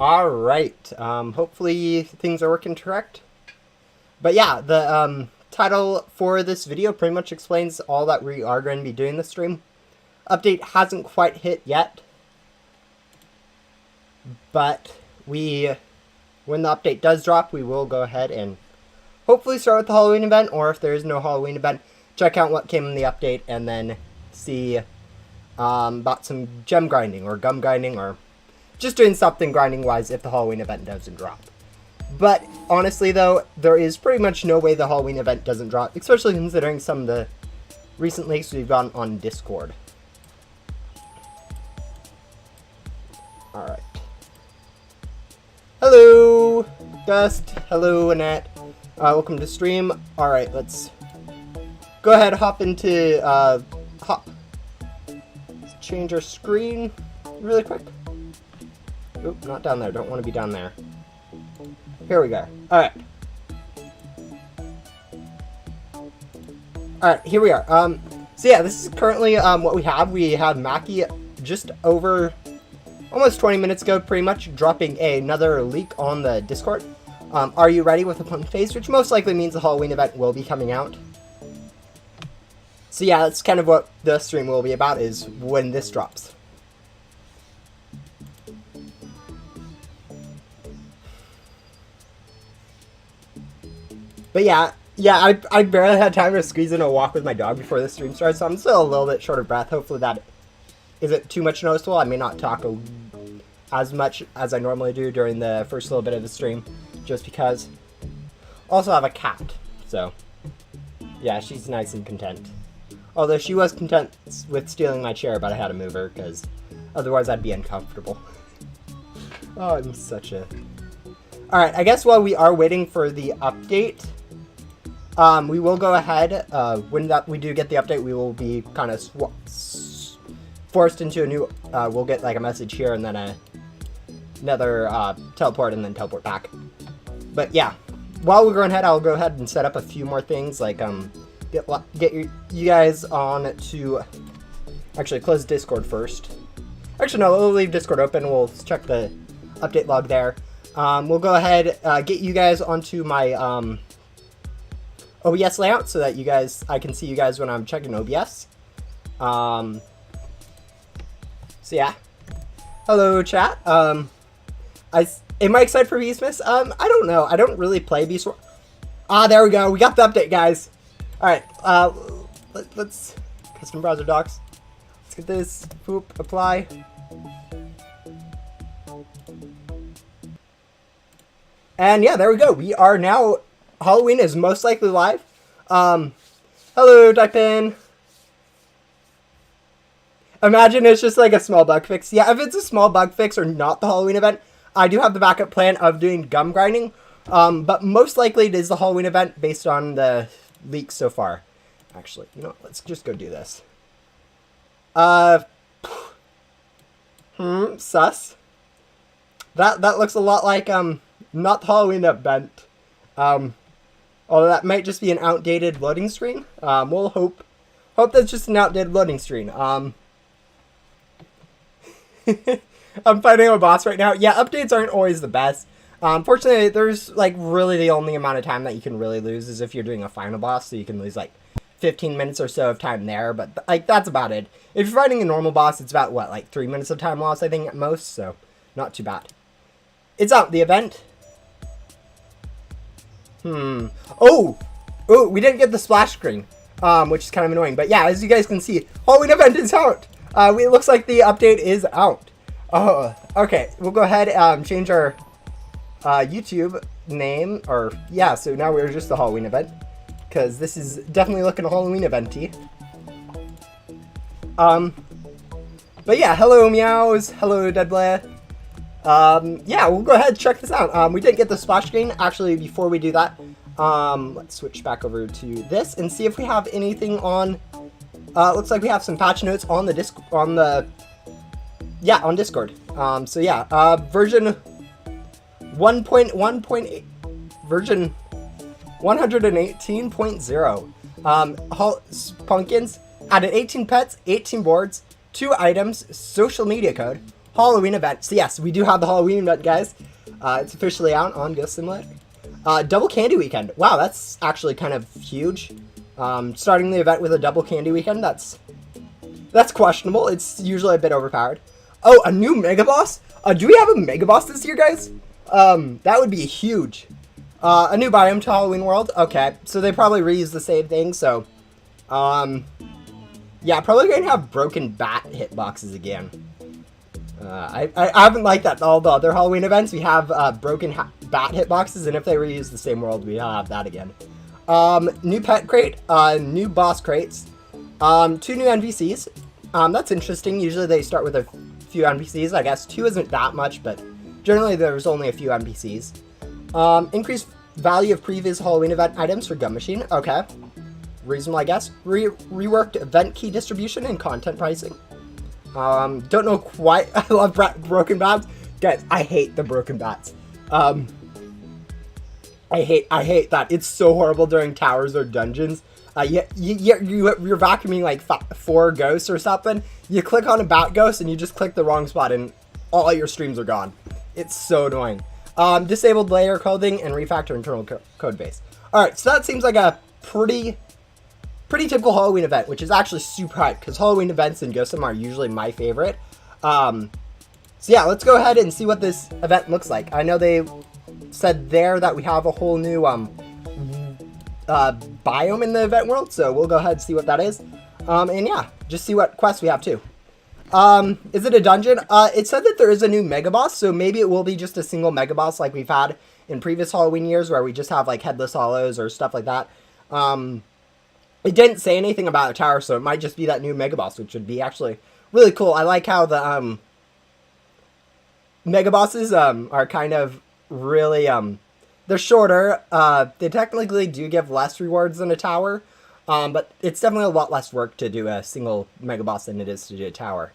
Alright, hopefully things are working correct. But yeah, the title for this video pretty much explains all that we are going to be doing this stream. Update hasn't quite hit yet, but when the update does drop, we will go ahead and hopefully start with the Halloween event, or if there is no Halloween event, check out what came in the update and then see about some gem grinding or gum grinding or just doing something grinding wise if the Halloween event doesn't drop. But honestly though, there is pretty much no way the Halloween event doesn't drop, especially considering some of the recent leaks we've gotten on Discord. Alright. Hello, Dust. Hello, Annette. Welcome to stream. Alright, let's go ahead and hop into, let's change our screen really quick. Oop, not down there. Don't want to be down there. Here we go. Alright. Alright, here we are. So yeah, this is currently what we have. We have Mackie just over almost 20 minutes ago, pretty much, dropping another leak on the Discord. Are you ready with a pumpkin face? Which most likely means the Halloween event will be coming out. So yeah, that's kind of what the stream will be about, is when this drops. But yeah, I barely had time to squeeze in a walk with my dog before the stream starts, so I'm still a little bit short of breath. Hopefully that isn't too much noticeable. I may not talk as much as I normally do during the first little bit of the stream, just because. Also, I have a cat, so yeah, she's nice and content. Although she was content with stealing my chair, but I had to move her, because otherwise I'd be uncomfortable. Oh, I'm such a... Alright, I guess while we are waiting for the update, we will go ahead, when we do get the update, we will be kind of forced into a new, we'll get like a message here and then another teleport and then teleport back. But yeah, while we're going ahead, I'll go ahead and set up a few more things, like get you guys on to, actually close Discord first. Actually no, we'll leave Discord open, we'll check the update log there. We'll go ahead, get you guys onto my OBS layout so that I can see you guys when I'm checking OBS. So yeah. Hello, chat. Am I excited for Beastmas? I don't know. I don't really play Beast Wars. Ah, there we go. We got the update, guys. Alright, let's custom browser docs. Let's get this. Boop, apply. And yeah, there we go. We are now, Halloween is most likely live. Hello, Daipin. Imagine it's just like a small bug fix. Yeah, if it's a small bug fix or not the Halloween event, I do have the backup plan of doing gum grinding. But most likely it is the Halloween event based on the leaks so far. Actually, you know what? Let's just go do this. Sus. That looks a lot like, not the Halloween event. Although that might just be an outdated loading screen. We'll hope that's just an outdated loading screen. I'm fighting a boss right now. Yeah, updates aren't always the best. Unfortunately, there's like really the only amount of time that you can really lose is if you're doing a final boss, so you can lose like 15 minutes or so of time there, but like that's about it. If you're fighting a normal boss, it's about what, like 3 minutes of time loss, I think, at most, so not too bad. It's out, the event. Oh, we didn't get the splash screen, which is kind of annoying. But yeah, as you guys can see, Halloween event is out. It looks like the update is out. Oh, okay. We'll go ahead and change our YouTube name, or yeah. So now we're just the Halloween event, because this is definitely looking Halloween eventy. But yeah, hello meows, hello Deadblade. Yeah, we'll go ahead and check this out. We didn't get the splash screen. Actually, before we do that, let's switch back over to this and see if we have anything on. Looks like we have some patch notes on the on Discord. So yeah, version 1.1.8, version 118.0. Pumpkins added 18 pets, 18 boards, 2 items, social media code, Halloween event. So yes, we do have the Halloween event, guys. It's officially out on Ghost Simulator. Double candy weekend. Wow, that's actually kind of huge. Starting the event with a double candy weekend, that's questionable. It's usually a bit overpowered. Oh, a new mega boss? Do we have a mega boss this year, guys? That would be huge. A new biome to Halloween World. Okay, so they probably reuse the same thing, so... yeah, probably going to have broken bat hitboxes again. I haven't liked that all the other Halloween events. We have broken bat hitboxes, and if they reuse the same world, we have that again. New pet crate, new boss crates, 2 new NPCs. That's interesting. Usually they start with a few NPCs. I guess 2 isn't that much, but generally there's only a few NPCs. Increased value of previous Halloween event items for Gun Machine. Okay. Reasonable, I guess. Reworked event key distribution and content pricing. Don't know quite. I love broken bats. Guys, I hate the broken bats. I hate that. It's so horrible during towers or dungeons. You're vacuuming like 4 ghosts or something. You click on a bat ghost and you just click the wrong spot and all your streams are gone. It's so annoying. Disabled layer clothing and refactor internal code base. Alright, so that seems like a pretty typical Halloween event, which is actually super hype, because Halloween events in Ghost Sim are usually my favorite. So yeah, let's go ahead and see what this event looks like. I know they said there that we have a whole new biome in the event world, so we'll go ahead and see what that is. And yeah, just see what quests we have too. Is it a dungeon? It said that there is a new mega boss, so maybe it will be just a single mega boss like we've had in previous Halloween years, where we just have like headless hollows or stuff like that. It didn't say anything about a tower, so it might just be that new mega boss, which would be actually really cool. I like how the mega bosses are kind of really they're shorter. They technically do give less rewards than a tower, but it's definitely a lot less work to do a single mega boss than it is to do a tower.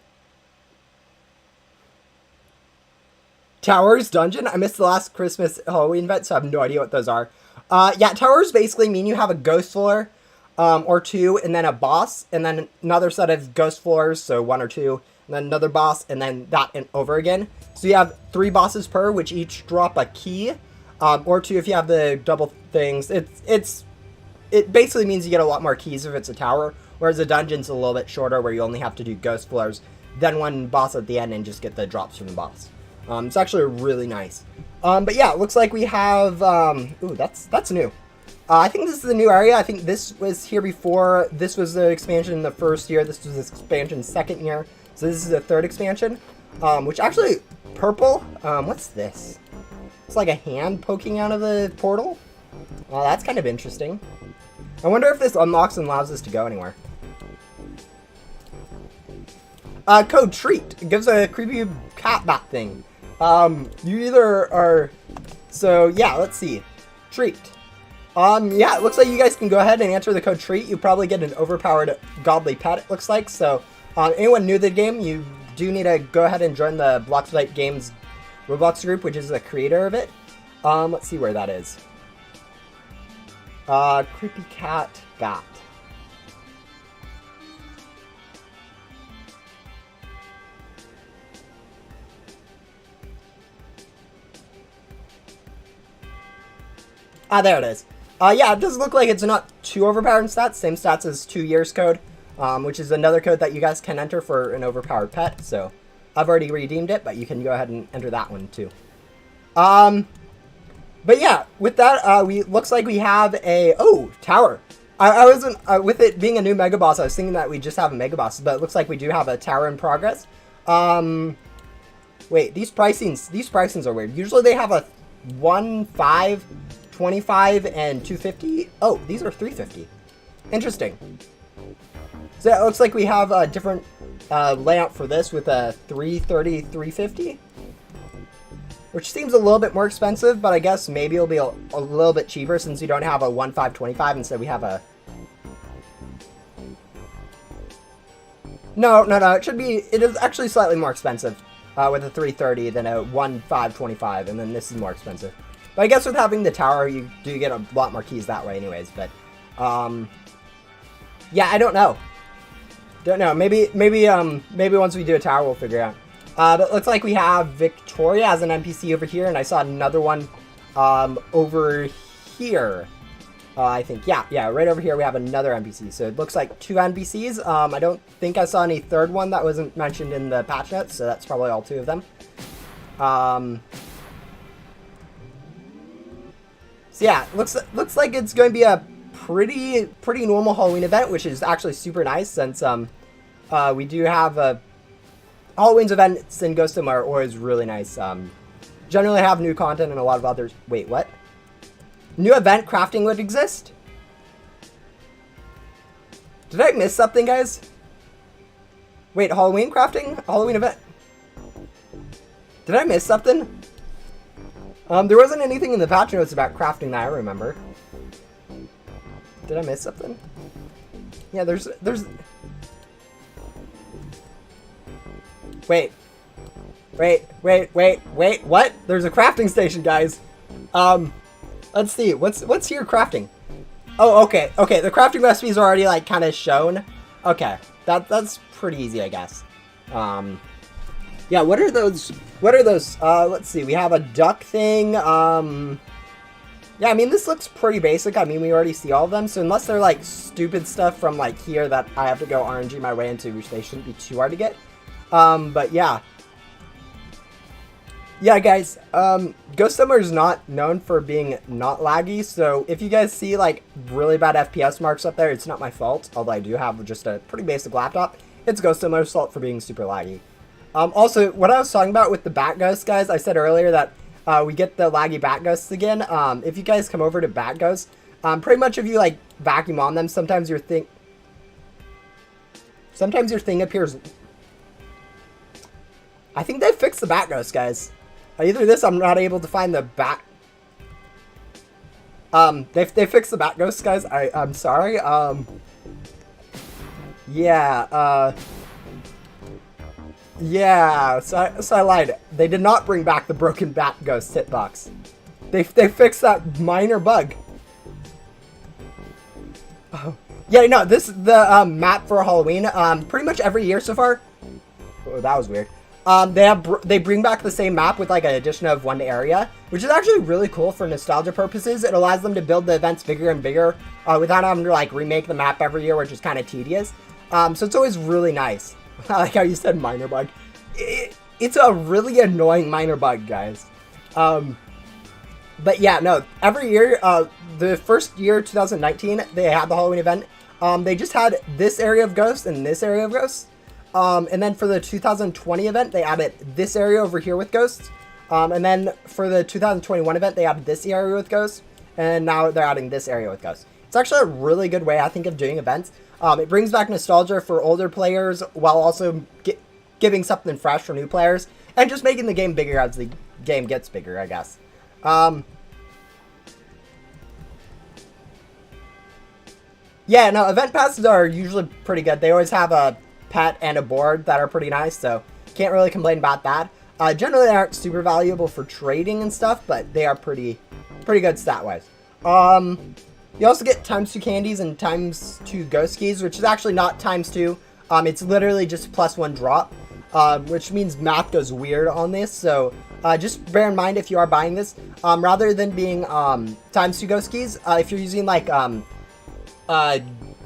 Towers dungeon. I missed the last Christmas Halloween event, so I have no idea what those are. Yeah, towers basically mean you have a ghost floor. Or 2, and then a boss, and then another set of ghost floors, so 1 or 2, and then another boss, and then that and over again. So you have 3 bosses per, which each drop a key, or 2 if you have the double things. It basically means you get a lot more keys if it's a tower, whereas a dungeon's a little bit shorter, where you only have to do ghost floors, then 1 boss at the end, and just get the drops from the boss. It's actually really nice. But yeah, it looks like we have, ooh, that's new. I think this is the new area. I think this was here before. This was the expansion in the first year. This was the expansion second year. So this is the 3rd expansion. Which actually, purple. What's this? It's like a hand poking out of the portal. Well, that's kind of interesting. I wonder if this unlocks and allows us to go anywhere. Code treat. It gives a creepy cat bat thing. You either are... So, yeah, let's see. Treat. Yeah, it looks like you guys can go ahead and enter the code treat. You probably get an overpowered godly pet, it looks like. So, anyone new to the game, you do need to go ahead and join the Bloxlight Games Roblox group, which is the creator of it. Let's see where that is. Creepy cat bat. There it is. Yeah, it does look like it's not too overpowered in stats. Same stats as 2 years code, which is another code that you guys can enter for an overpowered pet. So I've already redeemed it, but you can go ahead and enter that one too. But yeah, with that, looks like we have a tower. I wasn't with it being a new mega boss. I was thinking that we just have a mega boss, but it looks like we do have a tower in progress. Wait, these pricings are weird. Usually they have a 1, 5, 25, and 250. Oh, these are 350. Interesting. So it looks like we have a different layout for this with a 330, 350. Which seems a little bit more expensive, but I guess maybe it'll be a little bit cheaper since we don't have a 1, 5, 25. Instead we have a... No, it is actually slightly more expensive with a 330 than a 1, 5, 25, and then this is more expensive. But I guess with having the tower, you do get a lot more keys that way anyways, but, yeah, I don't know. Maybe once we do a tower, we'll figure out. But it looks like we have Victoria as an NPC over here, and I saw another one over here. I think, yeah, right over here we have another NPC. So it looks like 2 NPCs. I don't think I saw any third one that wasn't mentioned in the patch notes, so that's probably all 2 of them. So yeah, looks like it's going to be a pretty normal Halloween event, which is actually super nice since we do have Halloween's events in Ghostum are always really nice. Generally have new content and a lot of others. Wait, what? New event crafting would exist? Did I miss something, guys? Wait, Halloween crafting? Halloween event? Did I miss something? There wasn't anything in the patch notes about crafting that I remember. Did I miss something? Yeah, there's... Wait, what? There's a crafting station, guys. Let's see, what's here crafting? Oh, okay, the crafting recipes are already, like, kind of shown. Okay, that's pretty easy, I guess. Yeah, what are those? Let's see, we have a duck thing, yeah, I mean, this looks pretty basic. I mean, we already see all of them, so unless they're, like, stupid stuff from, like, here that I have to go RNG my way into, which they shouldn't be too hard to get. But yeah. Yeah, guys, Ghost Summer is not known for being not laggy, so if you guys see, like, really bad FPS marks up there, it's not my fault, although I do have just a pretty basic laptop. It's Ghost Summer's fault for being super laggy. Also, what I was talking about with the Bat Ghosts, guys, I said earlier that we get the laggy Bat Ghosts again. If you guys come over to Bat Ghosts, pretty much if you, like, vacuum on them, sometimes your thing appears... I think they fixed the Bat Ghost, guys. Either this, I'm not able to find the Bat... They fixed the Bat Ghost, guys. I'm sorry. Yeah, yeah, so I lied. They did not bring back the broken Bat Ghost hitbox. They fixed that minor bug. Oh. Yeah, no, this is the map for Halloween. Pretty much every year so far. Oh, that was weird. They bring back the same map with like an addition of one area, which is actually really cool for nostalgia purposes. It allows them to build the events bigger and bigger without having to like remake the map every year, which is kind of tedious. So it's always really nice. I like how you said minor bug. It's a really annoying minor bug, guys. But yeah, no, every year, the first year, 2019, they had the Halloween event. They just had this area of ghosts and this area of ghosts. And then for the 2020 event, they added this area over here with ghosts. And then for the 2021 event, they added this area with ghosts. And now they're adding this area with ghosts. It's actually a really good way, I think, of doing events. It brings back nostalgia for older players while also giving something fresh for new players. And just making the game bigger as the game gets bigger, I guess. Yeah, no, event passes are usually pretty good. They always have a pet and a board that are pretty nice, so can't really complain about that. Generally, they aren't super valuable for trading and stuff, but they are pretty good stat-wise. You also get ×2 candies and ×2 ghost keys, which is actually not ×2. It's literally just +1 drop, which means math goes weird on this, so just bear in mind if you are buying this, rather than being ×2 ghost keys, if you're using like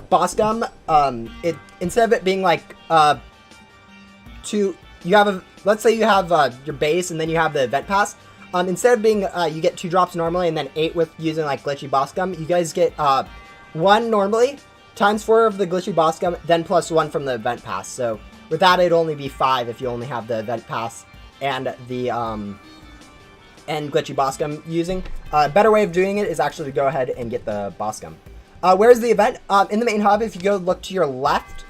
boss gum, instead of it being like let's say you have your base and then you have the event pass, instead of being you get 2 drops normally and then 8 with using like glitchy boss gum, you guys get 1 normally ×4 of the glitchy boss gum, then +1 from the event pass. So with that, it'd only be 5 if you only have the event pass and the and glitchy boss gum using. A better way of doing it is actually to go ahead and get the boss gum. Where's the event? In the main hub, if you go look to your left,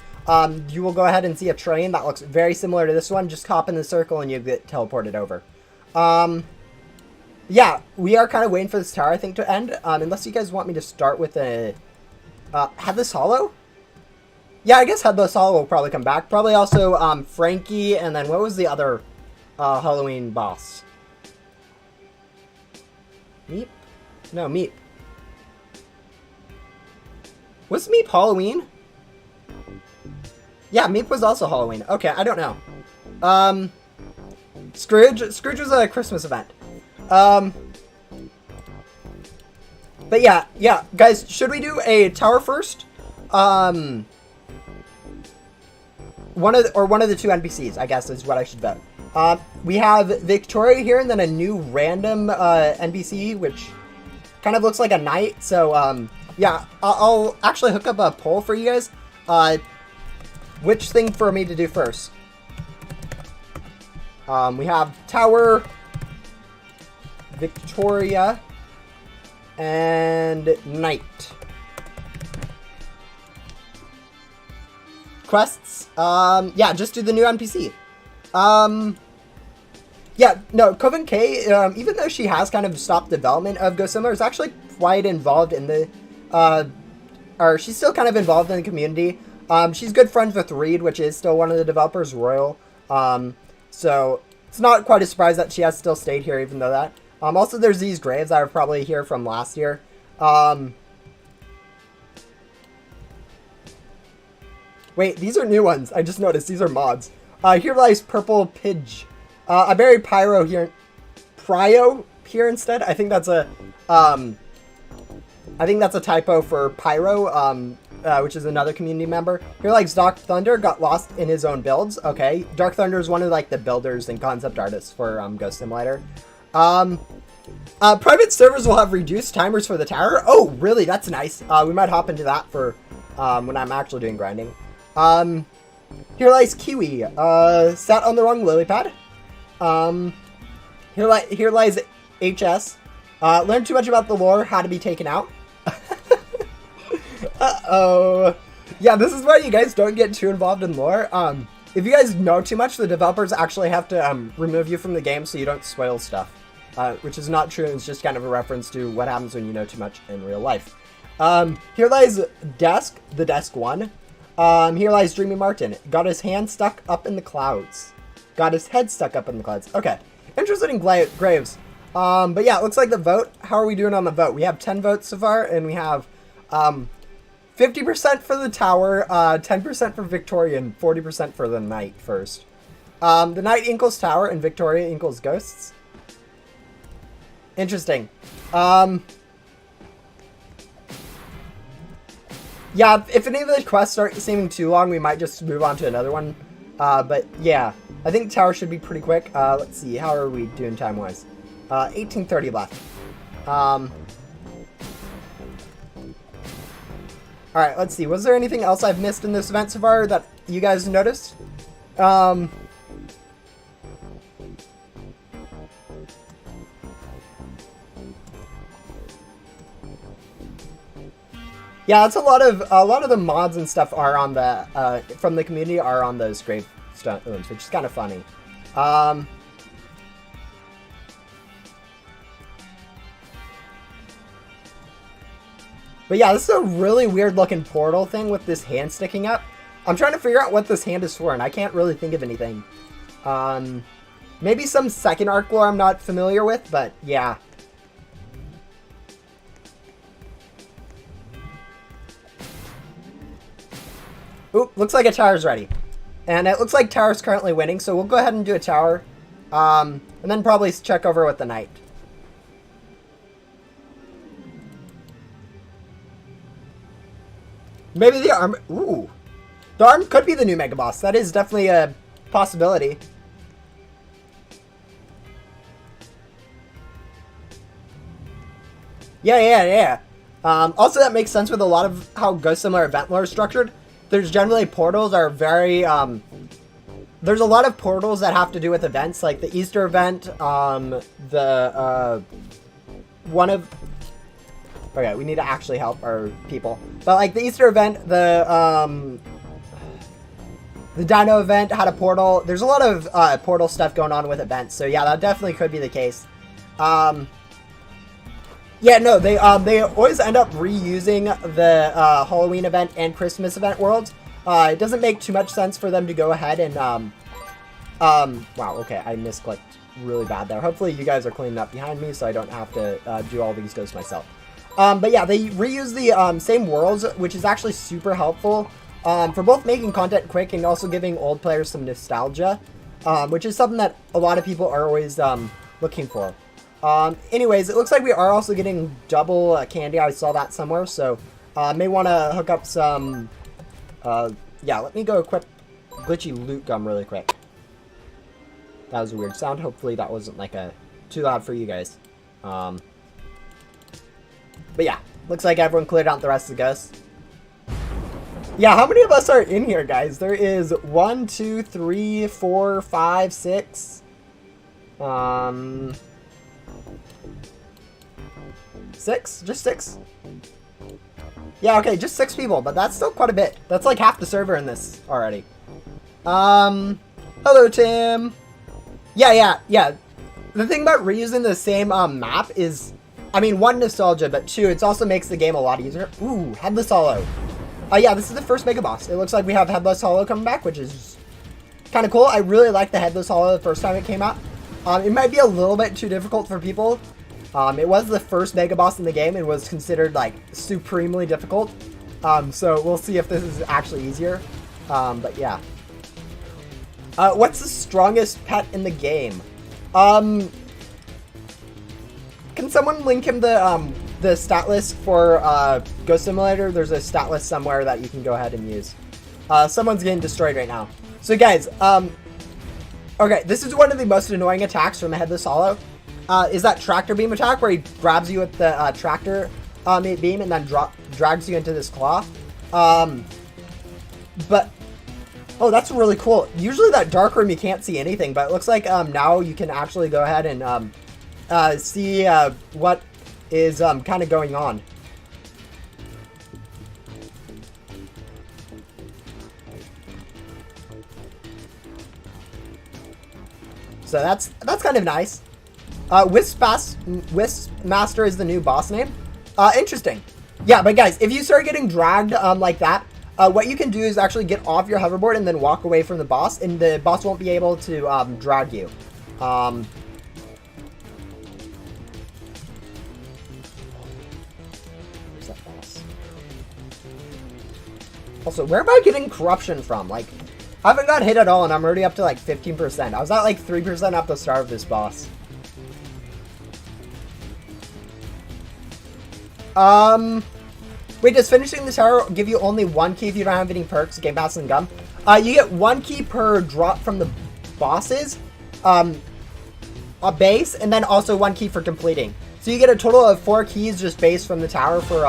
you will go ahead and see a train that looks very similar to this one. Just hop in the circle and you get teleported over. Yeah, we are kind of waiting for this tower, I think, to end. Unless you guys want me to start with a... Headless Hollow? Yeah, I guess Headless Hollow will probably come back. Probably also Frankie, and then what was the other Halloween boss? Meep? No, Meep. Was Meep Halloween? Yeah, Meep was also Halloween. Okay, I don't know. Scrooge was a Christmas event. But yeah, guys, should we do a tower first? One of the two NPCs, I guess, is what I should vote. We have Victoria here, and then a new random NPC, which kind of looks like a knight. So yeah, I'll actually hook up a poll for you guys. Which thing for me to do first? We have Tower, Victoria, and Knight. Quests. Yeah, just do the new NPC. Yeah, no, Coven K, even though she has kind of stopped development of Ghost Simulator, is actually quite involved in the, or she's still kind of involved in the community. She's good friends with Reed, which is still one of the developers, Royal. So it's not quite a surprise that she has still stayed here, even though that. Also, there's these graves that are probably here from last year. Wait, these are new ones. I just noticed these are mods. Here lies Purple Pidge. I buried Pyro here instead. I think that's a typo for Pyro, which is another community member. Here lies Dark Thunder, got lost in his own builds. Okay, Dark Thunder is one of like the builders and concept artists for Ghost Simulator. Private servers will have reduced timers for the tower. Oh, really? That's nice. We might hop into that for when I'm actually doing grinding. Here lies Kiwi. Sat on the wrong lily pad. Here lies HS. Learned too much about the lore, had to be taken out. Uh-oh. Yeah, this is why you guys don't get too involved in lore. If you guys know too much, the developers actually have to remove you from the game so you don't spoil stuff. Which is not true. It's just kind of a reference to what happens when you know too much in real life. Here lies Desk, the Desk one. Here lies Dreamy Martin. Got his hand stuck up in the clouds. Got his head stuck up in the clouds. Okay. Interested in graves. But yeah, it looks like the vote. How are we doing on the vote? We have 10 votes so far, and we have 50% for the tower, 10% for Victoria, and 40% for the Knight first. The Knight equals tower, and Victoria equals ghosts. Interesting. Yeah, if any of the quests start seeming too long, we might just move on to another one. But yeah, I think tower should be pretty quick. Let's see, how are we doing time-wise? 18:30 left. Alright, let's see. Was there anything else I've missed in this event so far that you guys noticed? Yeah, it's a lot of the mods and stuff are on the from the community are on those gravestones, which is kind of funny. But yeah, this is a really weird looking portal thing with this hand sticking up. I'm trying to figure out what this hand is for, and I can't really think of anything. Maybe some second arc lore I'm not familiar with, but yeah. Oop, looks like a tower's ready. And it looks like tower's currently winning, so we'll go ahead and do a tower. And then probably check over with the Knight. Maybe the arm... Ooh. The arm could be the new Mega Boss. That is definitely a possibility. Yeah. Also, that makes sense with a lot of how Ghost Simulator event lore is structured. There's generally portals are very... there's a lot of portals that have to do with events, like the Easter event, one of... Okay, we need to actually help our people. But like the Easter event, the Dino event had a portal. There's a lot of portal stuff going on with events. So yeah, that definitely could be the case. Yeah, no, they always end up reusing the Halloween event and Christmas event worlds. It doesn't make too much sense for them to go ahead and wow, okay, I misclicked really bad there. Hopefully you guys are cleaning up behind me so I don't have to do all these ghosts myself. But yeah, they reuse the same worlds, which is actually super helpful for both making content quick and also giving old players some nostalgia. which is something that a lot of people are always looking for. Anyways, it looks like we are also getting double candy. I saw that somewhere, so may want to hook up some. Yeah, let me go equip glitchy loot gum really quick. That was a weird sound. Hopefully that wasn't like too loud for you guys. But yeah, looks like everyone cleared out the rest of the ghosts. Yeah, how many of us are in here, guys? There is 1, 2, 3, 4, 5, 6. 6? Just 6? Yeah, okay, just 6 people, but that's still quite a bit. That's like half the server in this already. Hello, Tim. Yeah. The thing about reusing the same map is, I mean, 1, nostalgia, but 2, it also makes the game a lot easier. Ooh, Headless Hollow. Yeah, this is the first Mega Boss. It looks like we have Headless Hollow coming back, which is kind of cool. I really liked the Headless Hollow the first time it came out. It might be a little bit too difficult for people. It was the first Mega Boss in the game and was considered, like, supremely difficult. So we'll see if this is actually easier. But yeah. What's the strongest pet in the game? Can someone link him the stat list for Ghost Simulator? There's a stat list somewhere that you can go ahead and use. Someone's getting destroyed right now. So guys, okay, this is one of the most annoying attacks from the Headless Hollow. Is that tractor beam attack where he grabs you with the tractor beam and then drags you into this claw. But oh, that's really cool. Usually that dark room you can't see anything, but it looks like now you can actually go ahead and see what is kind of going on. So that's kind of nice. Wisp Master is the new boss name. Interesting. Yeah, but guys, if you start getting dragged like that, what you can do is actually get off your hoverboard and then walk away from the boss, and the boss won't be able to drag you. Where's that boss? Also, where am I getting corruption from? Like, I haven't got hit at all, and I'm already up to like 15%. I was at like 3% at the start of this boss. Wait, does finishing the tower give you only 1 key if you don't have any perks, Game Pass and Gum? You get 1 key per drop from the bosses, a base, and then also 1 key for completing. So you get a total of 4 keys just based from the tower for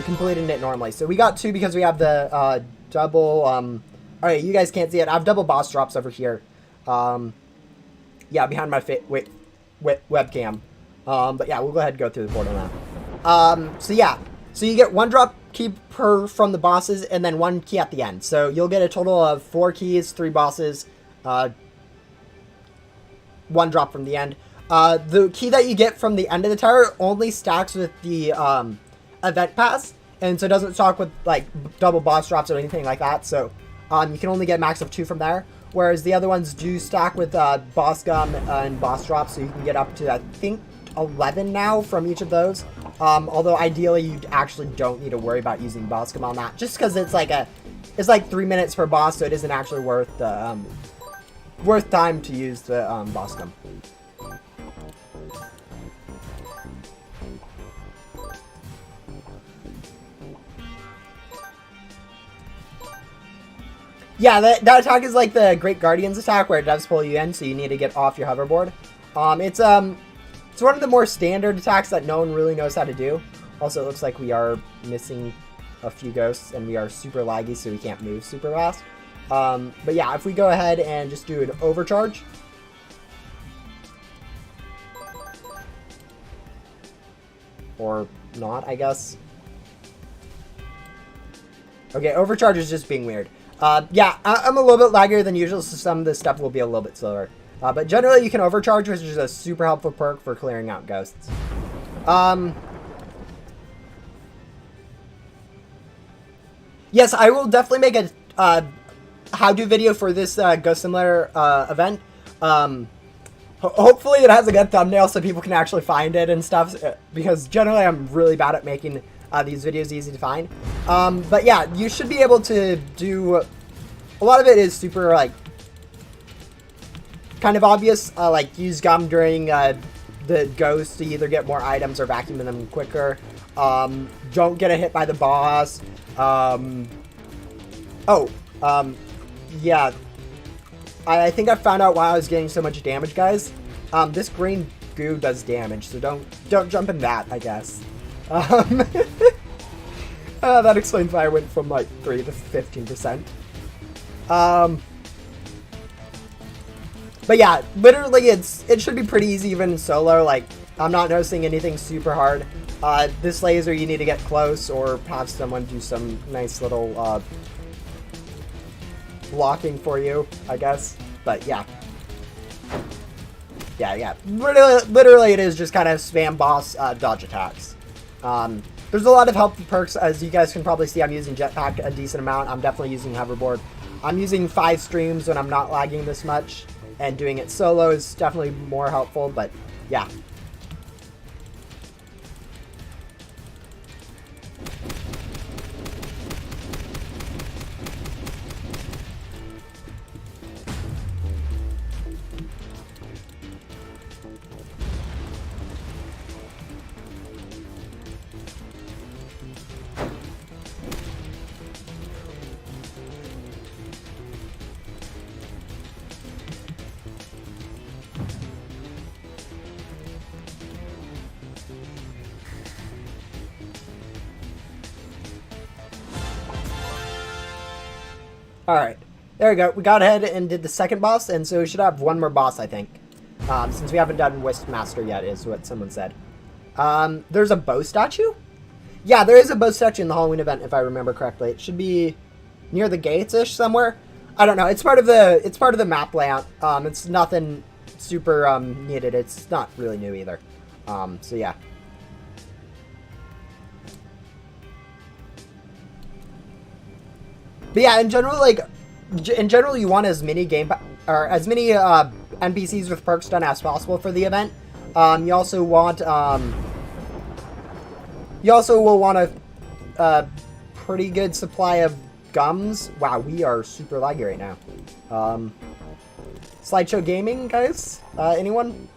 completing it normally. So we got 2 because we have the double. Alright, you guys can't see it. I have double boss drops over here. Yeah, behind my webcam. But yeah, we'll go ahead and go through the portal now. So yeah, so you get 1 drop key per from the bosses and then 1 key at the end. So you'll get a total of 4 keys, 3 bosses, 1 drop from the end. The key that you get from the end of the tower only stacks with the event pass, and so it doesn't stack with like double boss drops or anything like that. So you can only get max of 2 from there, whereas the other ones do stack with boss gum and boss drops, so you can get up to, I think, 11 now from each of those. Although ideally you actually don't need to worry about using boss gum on that, just because it's like 3 minutes per boss, so it isn't actually worth time to use the boss gum. Yeah, that attack is like the Great Guardian's attack, where it does pull you in, so you need to get off your hoverboard. It's one of the more standard attacks that no one really knows how to do. Also, it looks like we are missing a few ghosts, and we are super laggy, so we can't move super fast. But yeah, if we go ahead and just do an overcharge. Or not, I guess. Okay, overcharge is just being weird. Yeah, I'm a little bit laggier than usual, so some of this stuff will be a little bit slower. But generally, you can overcharge, which is a super helpful perk for clearing out ghosts. Yes, I will definitely make a how-to video for this Ghost Simulator event. Hopefully, it has a good thumbnail so people can actually find it and stuff, because generally, I'm really bad at making these videos easy to find. But yeah, you should be able to do... A lot of it is super, like... kind of obvious. Like, use gum during the ghost to either get more items or vacuum them quicker. Don't get a hit by the boss. Yeah. I think I found out why I was getting so much damage, guys. This green goo does damage, so don't jump in that, I guess. That explains why I went from like 3 to 15%. But yeah, literally it should be pretty easy even in solo. Like, I'm not noticing anything super hard. This laser, you need to get close or have someone do some nice little blocking for you, I guess. But yeah. Yeah. Literally it is just kind of spam boss dodge attacks. There's a lot of helpful perks. As you guys can probably see, I'm using jetpack a decent amount. I'm definitely using hoverboard. I'm using 5 streams when I'm not lagging this much. And doing it solo is definitely more helpful, but yeah. Alright, there we go. We got ahead and did the second boss, and so we should have one more boss, I think. Since we haven't done Wistmaster yet, is what someone said. There's a bow statue? Yeah, there is a bow statue in the Halloween event, if I remember correctly. It should be near the gates-ish somewhere. I don't know. It's part of the map layout. It's nothing super needed. It's not really new either. So yeah. But yeah, in general, you want as many NPCs with perks done as possible for the event. You also want you also will want a pretty good supply of gums. Wow, we are super laggy right now. Slideshow gaming, guys. Anyone?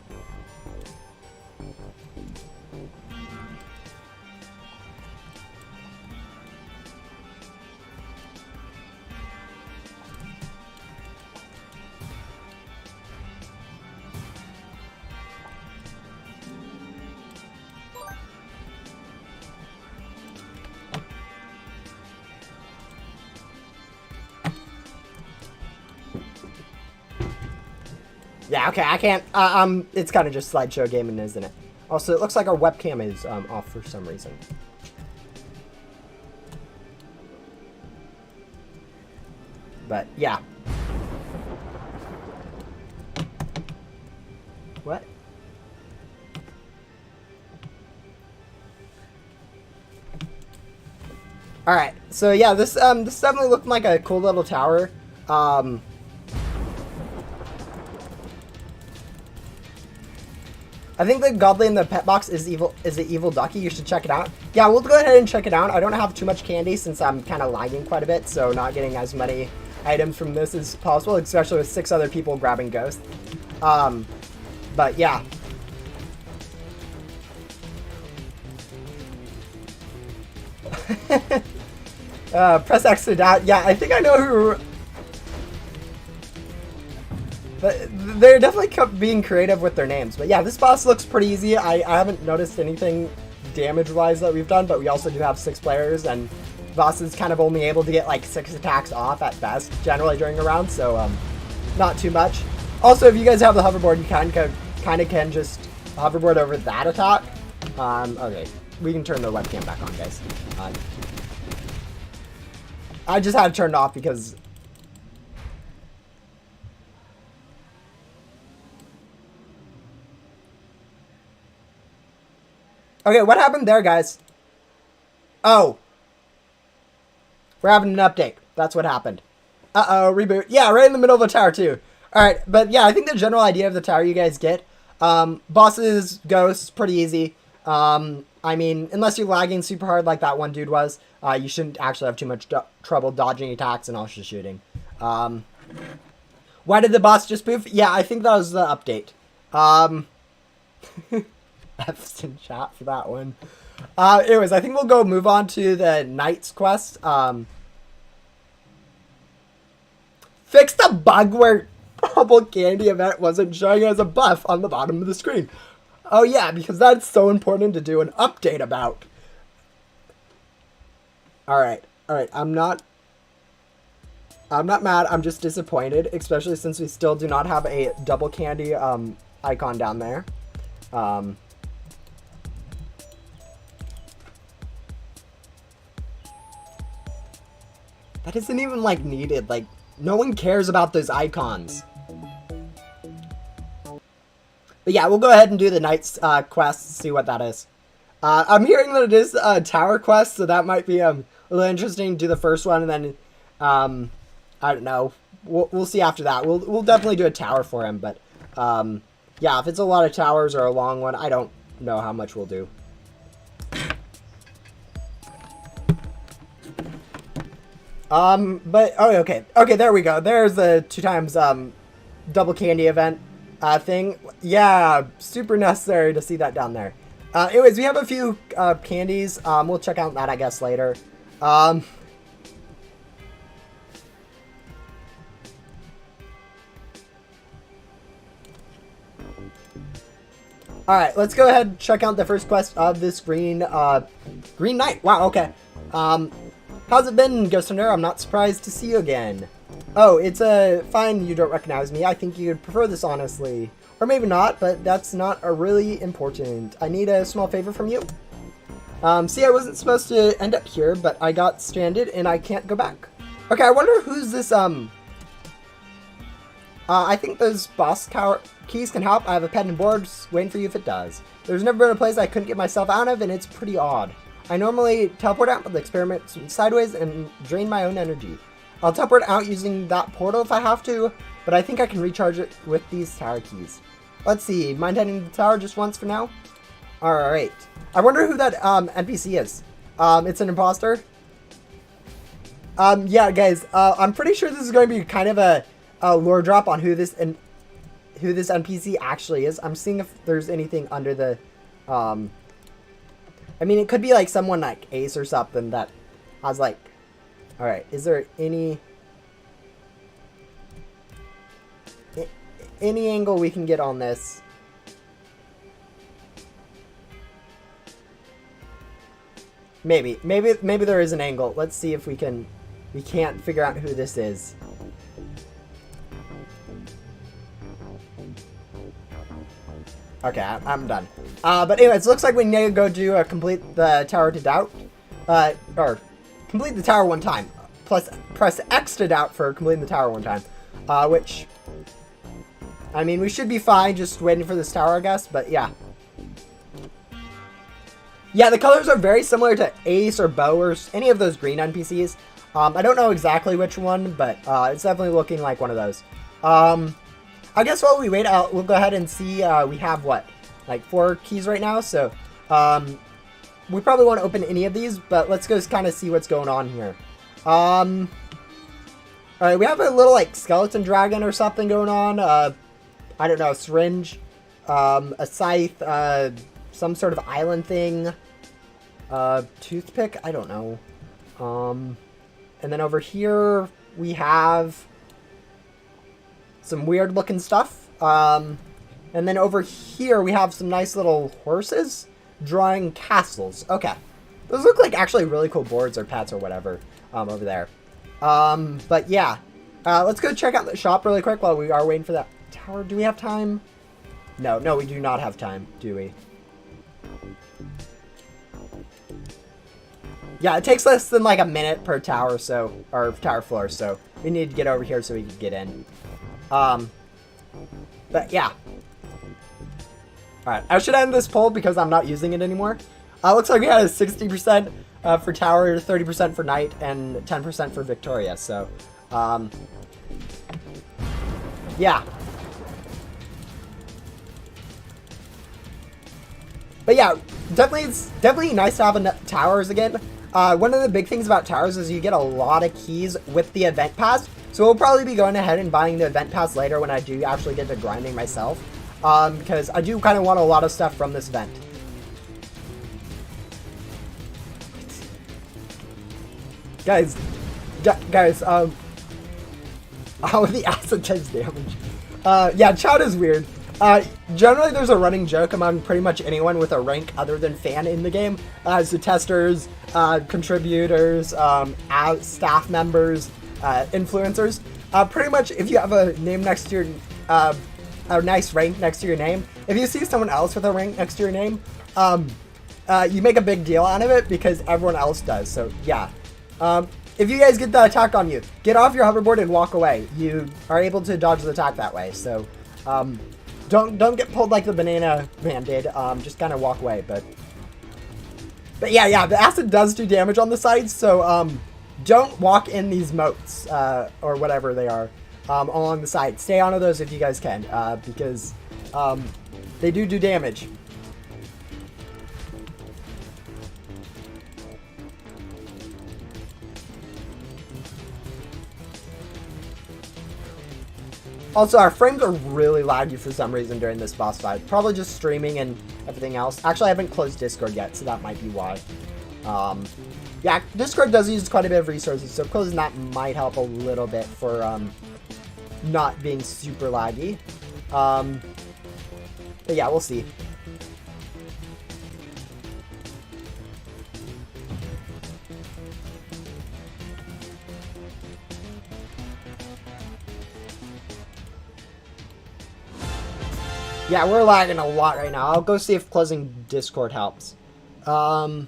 Yeah, okay, I can't, it's kind of just slideshow gaming, isn't it? Also, it looks like our webcam is, off for some reason. But, yeah. What? Alright, so yeah, this definitely looked like a cool little tower. I think the Godly in the pet box is an evil ducky. You should check it out. Yeah, we'll go ahead and check it out. I don't have too much candy since I'm kind of lagging quite a bit, so not getting as many items from this as possible, especially with 6 other people grabbing Ghost. But yeah. Press X to doubt. Yeah, I think I know who... But they're definitely being creative with their names. But yeah, this boss looks pretty easy. I haven't noticed anything damage-wise that we've done, but we also do have 6 players, and the boss is kind of only able to get like 6 attacks off at best, generally during a round, so not too much. Also, if you guys have the hoverboard, you kind of can just hoverboard over that attack. Okay, we can turn the webcam back on, guys. I just had it turned off because... Okay, what happened there, guys? Oh. We're having an update. That's what happened. Uh-oh, reboot. Yeah, right in the middle of a tower, too. Alright, but yeah, I think the general idea of the tower you guys get. Bosses, ghosts, pretty easy. I mean, unless you're lagging super hard like that one dude was, you shouldn't actually have too much trouble dodging attacks and also shooting. Why did the boss just poof? Yeah, I think that was the update. F's in chat for that one. Anyways, I think we'll go move on to the Knight's quest. Fix the bug where Bubble Candy event wasn't showing as a buff on the bottom of the screen. Oh yeah, because that's so important to do an update about. Alright, I'm not mad, I'm just disappointed, especially since we still do not have a double candy icon down there. That isn't even like needed, like no one cares about those icons. But yeah, we'll go ahead and do the Knight's quest, see what that is. I'm hearing that it is a tower quest, so that might be a little interesting. Do the first one, and then I don't know. We'll see after that. We'll definitely do a tower for him, but yeah, if it's a lot of towers or a long one, I don't know how much we'll do. But oh, okay, there we go. There's the 2 times double candy event thing. Yeah, super necessary to see that down there. Anyways, we have a few candies. We'll check out that, I guess, later. Alright, let's go ahead and check out the first quest of this Green Knight. Wow, okay. How's it been, Ghost Hunter? I'm not surprised to see you again. Oh, it's fine you don't recognize me. I think you'd prefer this, honestly. Or maybe not, but that's not really important. I need a small favor from you. See, I wasn't supposed to end up here, but I got stranded and I can't go back. Okay, I wonder who's this, I think those boss tower keys can help. I have a pen and board just waiting for you if it does. There's never been a place I couldn't get myself out of, and it's pretty odd. I normally teleport out with the experiment sideways and drain my own energy. I'll teleport out using that portal if I have to, but I think I can recharge it with these tower keys. Let's see, mind heading to the tower just once for now? Alright. I wonder who that NPC is. It's an imposter? Yeah, guys, I'm pretty sure this is going to be kind of a lore drop on who this NPC actually is. I'm seeing if there's anything under the, I mean, it could be like someone like Ace or something that has like, alright, is there any angle we can get on this? Maybe there is an angle. Let's see if we can't figure out who this is. Okay, I'm done. But anyways, looks like we need to go do complete the Tower to Doubt. Or complete the tower one time. Plus press X to doubt for completing the tower one time. Which, I mean, we should be fine just waiting for this tower, I guess. But yeah. Yeah, the colors are very similar to Ace or Bo or any of those green NPCs. I don't know exactly which one, but it's definitely looking like one of those. I guess while we wait, we'll go ahead and see. We have, what, like 4 keys right now? So we probably won't open any of these, but let's go kind of see what's going on here. Alright, we have a little, like, skeleton dragon or something going on. I don't know, syringe, a scythe, some sort of island thing, toothpick, I don't know. And then over here, we have some weird looking stuff. And then over here, we have some nice little horses drawing castles. Okay. Those look like actually really cool boards or pets or whatever over there. But yeah, let's go check out the shop really quick while we are waiting for that tower. Do we have time? No, we do not have time, do we? Yeah, it takes less than like a minute per tower, so, or tower floor, so we need to get over here so we can get in. But yeah. Alright, I should end this poll because I'm not using it anymore. Looks like we had a 60% for tower, 30% for knight, and 10% for Victoria, so, yeah. But yeah, it's definitely nice to have towers again. one of the big things about towers is you get a lot of keys with the event pass. So we'll probably be going ahead and buying the event pass later when I do actually get to grinding myself. Because I do kind of want a lot of stuff from this event. Guys, how the acid does damage. Yeah, chat is weird. Generally there's a running joke among pretty much anyone with a rank other than fan in the game. So testers, contributors, staff members, influencers. Pretty much if you have a name next to your, a nice rank next to your name, if you see someone else with a rank next to your name, you make a big deal out of it because everyone else does. So yeah. If you guys get the attack on you, get off your hoverboard and walk away. You are able to dodge the attack that way. So, don't get pulled like the banana man did. Just kind of walk away. But yeah, the acid does do damage on the sides. So, don't walk in these moats, or whatever they are, along the side. Stay onto those if you guys can, because, they do damage. Also, our frames are really laggy for some reason during this boss fight. Probably just streaming and everything else. Actually, I haven't closed Discord yet, so that might be why. Yeah, Discord does use quite a bit of resources, so closing that might help a little bit for not being super laggy. But yeah, we'll see. Yeah, we're lagging a lot right now. I'll go see if closing Discord helps. I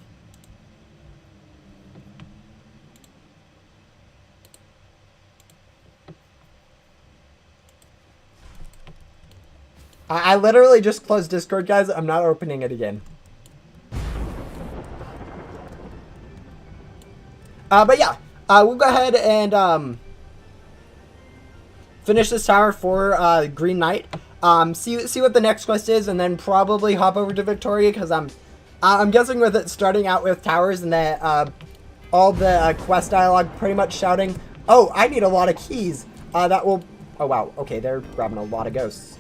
literally just closed Discord, guys. I'm not opening it again. But yeah, we'll go ahead and finish this tower for Green Knight. See what the next quest is, and then probably hop over to Victoria, because I'm guessing with it starting out with towers and that all the quest dialogue pretty much shouting, "Oh, I need a lot of keys." That will. Oh wow. Okay, they're grabbing a lot of ghosts.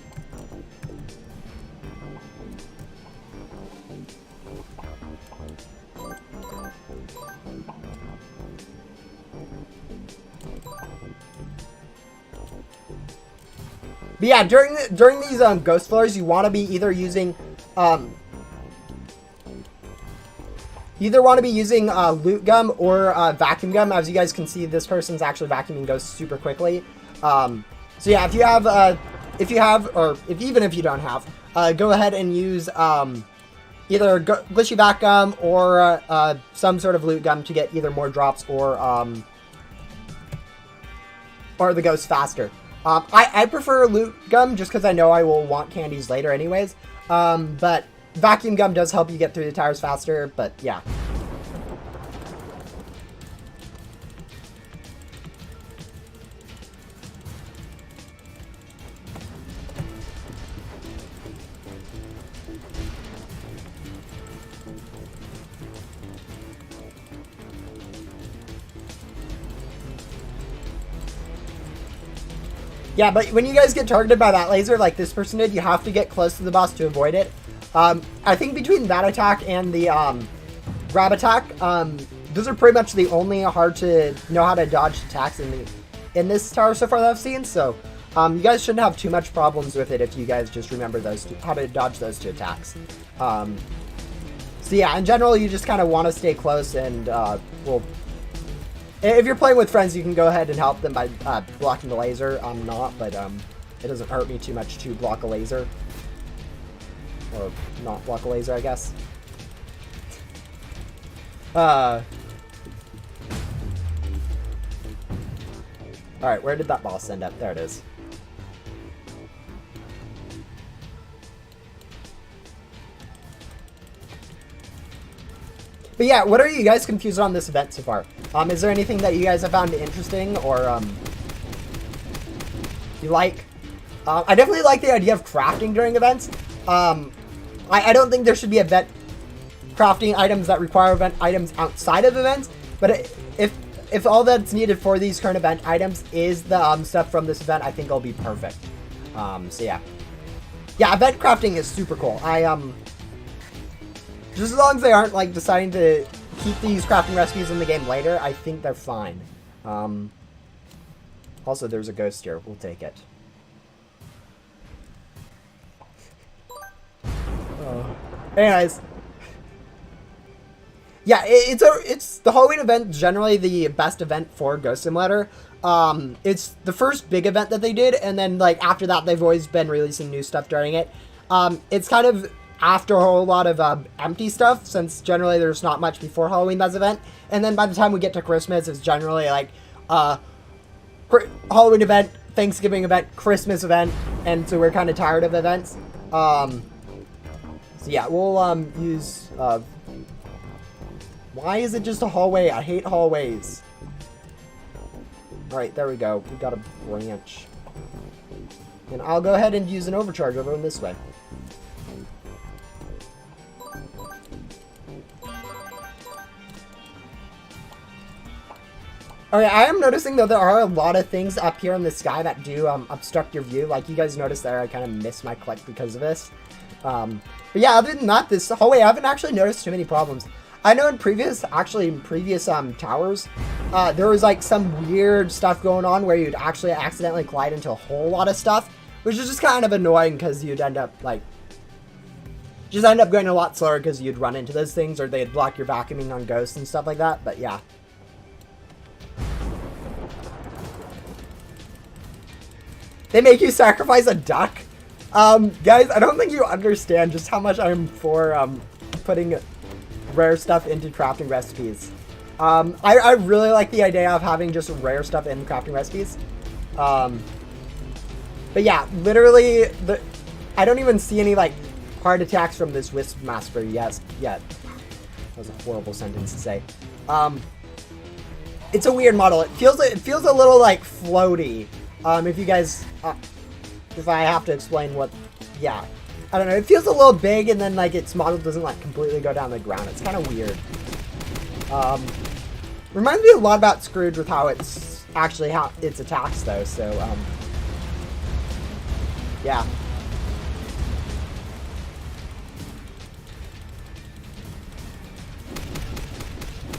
But yeah, during these ghost floors, you want to be either using loot gum or vacuum gum. As you guys can see, this person's actually vacuuming ghosts super quickly. So yeah, even if you don't have, go ahead and use either glitchy vac gum or some sort of loot gum to get either more drops or the ghosts faster. I prefer loot gum just because I know I will want candies later anyways. But vacuum gum does help you get through the towers faster, but yeah. Yeah, but when you guys get targeted by that laser like this person did, you have to get close to the boss to avoid it. I think between that attack and the grab attack, those are pretty much the only hard to know how to dodge attacks in this tower so far that I've seen. So you guys shouldn't have too much problems with it if you guys just remember how to dodge those two attacks. So yeah, in general, you just kind of want to stay close and well. If you're playing with friends, you can go ahead and help them by blocking the laser. I'm not, but it doesn't hurt me too much to block a laser. Or not block a laser, I guess. Alright, where did that boss end up? There it is. But yeah, what are you guys confused on this event so far? Is there anything that you guys have found interesting or you like? I definitely like the idea of crafting during events. I don't think there should be event crafting items that require event items outside of events. But if all that's needed for these current event items is the stuff from this event, I think it'll be perfect. So yeah. Yeah, event crafting is super cool. Just as long as they aren't like deciding to keep these crafting recipes in the game later, I think they're fine. Also, there's a ghost here. We'll take it. Anyways. Yeah, it's the Halloween event, generally the best event for Ghost Simulator. It's the first big event that they did, and then like after that they've always been releasing new stuff during it. It's kind of after a whole lot of empty stuff, since generally there's not much before Halloween that's event, and then by the time we get to Christmas, it's generally like Halloween event, Thanksgiving event, Christmas event, and so we're kind of tired of events. So yeah, we'll use why is it just a hallway? I hate hallways. Alright, there we go. We got a branch. And I'll go ahead and use an overcharge over in this way. Okay, I am noticing though there are a lot of things up here in the sky that do obstruct your view. Like you guys noticed there, I kind of missed my click because of this. But yeah, other than that, this hallway I haven't actually noticed too many problems. I know in previous towers, there was like some weird stuff going on where you'd actually accidentally collide into a whole lot of stuff, which is just kind of annoying because you'd end up like, just end up going a lot slower because you'd run into those things or they'd block your vacuuming on ghosts and stuff like that, but yeah. They make you sacrifice a duck? Guys, I don't think you understand just how much I'm for putting rare stuff into crafting recipes. I really like the idea of having just rare stuff in crafting recipes. But yeah, literally, I don't even see any like hard attacks from this Wisp Master yet. That was a horrible sentence to say. It's a weird model. It feels a little like floaty. If you guys, if I have to explain what, yeah. I don't know, it feels a little big and then like its model doesn't like completely go down the ground. It's kind of weird. Reminds me a lot about Scrooge with how it's actually how its attacks though, so yeah.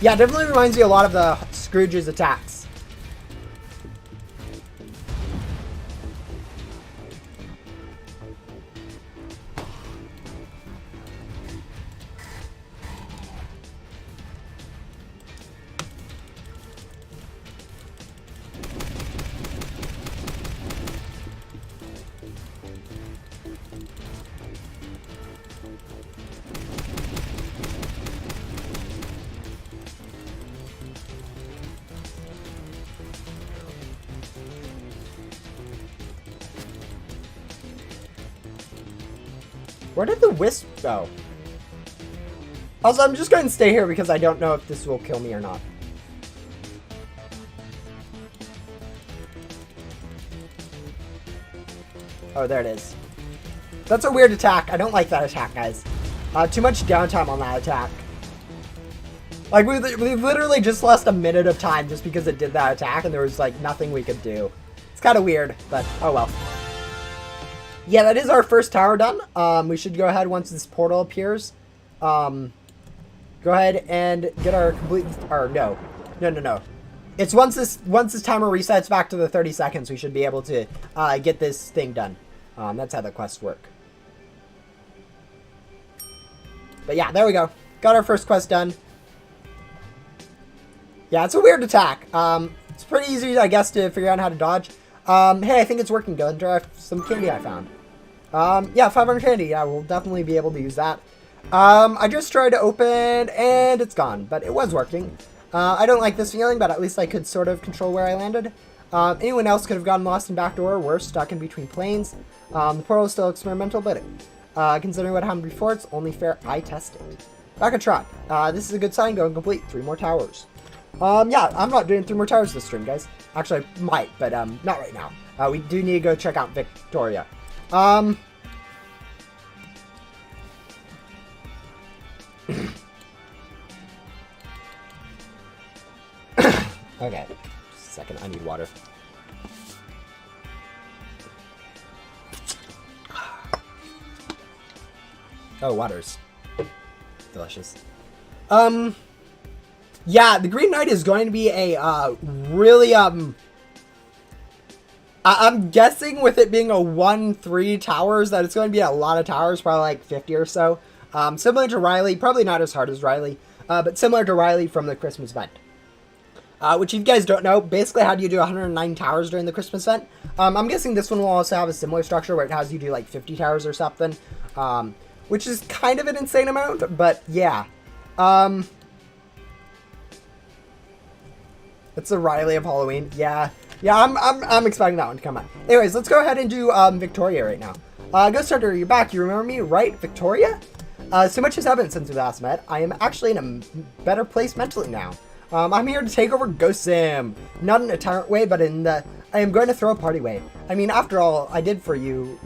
Yeah, it definitely reminds me a lot of the Scrooge's attacks. Where did the wisp go? Also, I'm just going to stay here because I don't know if this will kill me or not. Oh, there it is. That's a weird attack. I don't like that attack, guys. Too much downtime on that attack. Like, we literally just lost a minute of time just because it did that attack and there was, like, nothing we could do. It's kind of weird, but oh well. Yeah, that is our first tower done. We should go ahead once this portal appears. Go ahead and get our complete, or no. It's once this timer resets back to the 30 seconds, we should be able to get this thing done. That's how the quests work. But yeah, there we go. Got our first quest done. Yeah, it's a weird attack. It's pretty easy, I guess, to figure out how to dodge. Hey, I think it's working. Go and try some candy I found. Yeah, 500 candy. Yeah, we'll definitely be able to use that. I just tried to open and it's gone, but it was working. I don't like this feeling, but at least I could sort of control where I landed. Anyone else could have gotten lost in backdoor or worse, stuck in between planes. The portal is still experimental, but considering what happened before, it's only fair I test it. Back on track. This is a good sign. Go and complete 3 more towers. Yeah, I'm not doing 3 more towers this stream, guys. Actually, I might, but not right now. We do need to go check out Victoria. Okay. Just a second, I need water. Oh, water's delicious. Yeah, the Green Knight is going to be a, really, I'm guessing with it being a 1-3 towers that it's going to be a lot of towers, probably like 50 or so. Similar to Riley, probably not as hard as Riley, but similar to Riley from the Christmas event. Which if you guys don't know, basically how do you do 109 towers during the Christmas event? I'm guessing this one will also have a similar structure where it has you do like 50 towers or something, which is kind of an insane amount, but yeah. It's the Riley of Halloween. Yeah, I'm expecting that one to come out. Anyways, let's go ahead and do Victoria right now. Ghost Starter, you're back. You remember me, right, Victoria? So much has happened since we last met. I am actually in a better place mentally now. I'm here to take over Ghost Sim. Not in a tyrant way, but in the I am going to throw a party way. I mean, after all I did for you,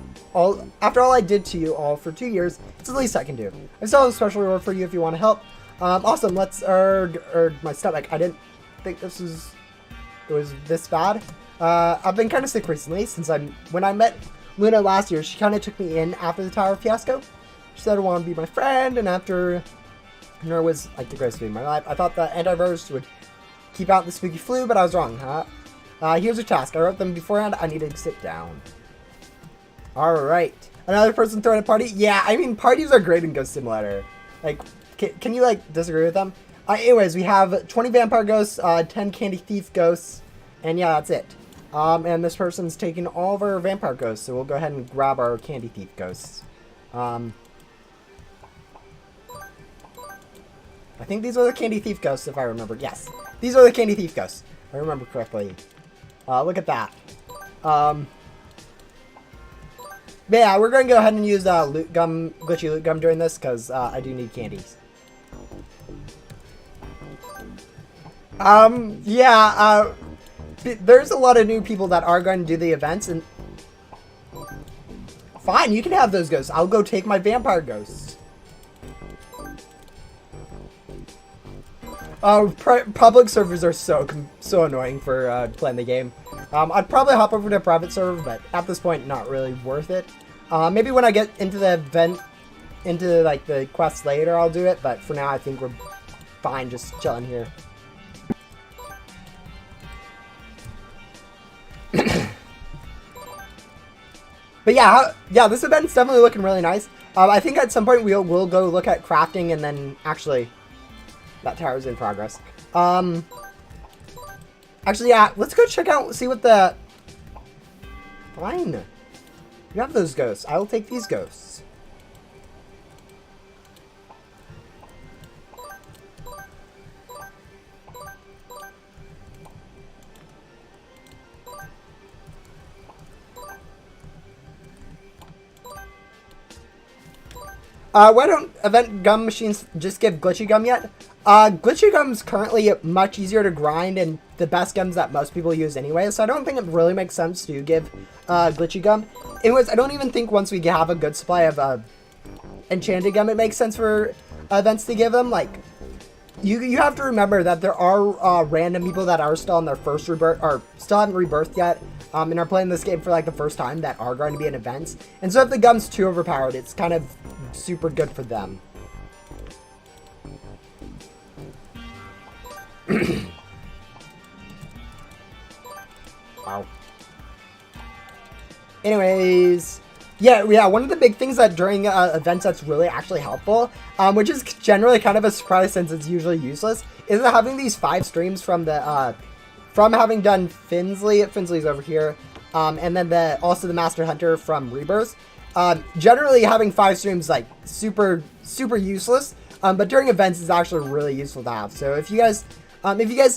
after all I did to you all for 2 years, it's the least I can do. I still have a special reward for you if you want to help. Awesome. Let's my stomach. I didn't think it was this bad. I've been kind of sick recently since when I met Luna last year, she kind of took me in after the tower fiasco. She said I want to be my friend, and after Nor was like the greatest thing in my life, I thought the antivirus would keep out the spooky flu, but I was wrong, here's your task. I wrote them beforehand. I need to sit down. Alright. Another person throwing a party? Yeah, I mean, parties are great in Ghost Simulator. Like, can you, like, disagree with them? Anyways, we have 20 vampire ghosts, 10 candy thief ghosts, and yeah, that's it. And this person's taking all of our vampire ghosts, so we'll go ahead and grab our candy thief ghosts. I think these are the candy thief ghosts, if I remember. Yes, these are the candy thief ghosts. If I remember correctly. Look at that. But yeah, we're going to go ahead and use loot gum, glitchy loot gum during this, because I do need candies. Yeah, there's a lot of new people that are going to do the events, and fine, you can have those ghosts. I'll go take my vampire ghosts. Public servers are so annoying for playing the game. I'd probably hop over to a private server, but at this point, not really worth it. Maybe when I get into the event, into like the quest later, I'll do it. But for now, I think we're fine just chilling here. But yeah, this event's definitely looking really nice. I think at some point we'll go look at crafting, and then actually, that tower's in progress. Actually, yeah, let's go check out, see what the... Fine. You have those ghosts. I will take these ghosts. Why don't event gum machines just give glitchy gum yet? Glitchy gum's currently much easier to grind and the best gums that most people use anyway, so I don't think it really makes sense to give glitchy gum. Anyways, I don't even think once we have a good supply of enchanted gum, it makes sense for events to give them. Like, you have to remember that there are random people that are still on their first rebirth, or still haven't rebirthed yet, and are playing this game for like the first time, that are going to be in events. And so if the gum's too overpowered, it's kind of super good for them. Wow. Anyways, yeah, one of the big things that during events that's really actually helpful, which is generally kind of a surprise since it's usually useless, is having these 5 streams from the from having done Finsley's over here, and then also the Master Hunter from Rebirth. Generally having 5 streams like super useless, but during events is actually really useful to have. So if you guys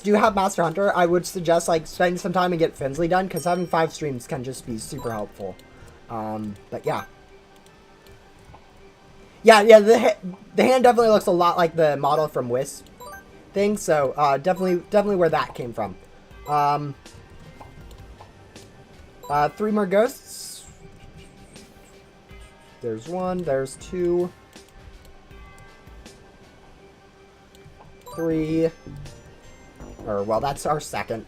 do have Master Hunter, I would suggest like spending some time and get Finsley done, because having 5 streams can just be super helpful. But yeah. Yeah, the hand definitely looks a lot like the model from Wisp thing, so definitely where that came from. 3 more ghosts. There's 1, there's 2, 3. Or, well, that's our second.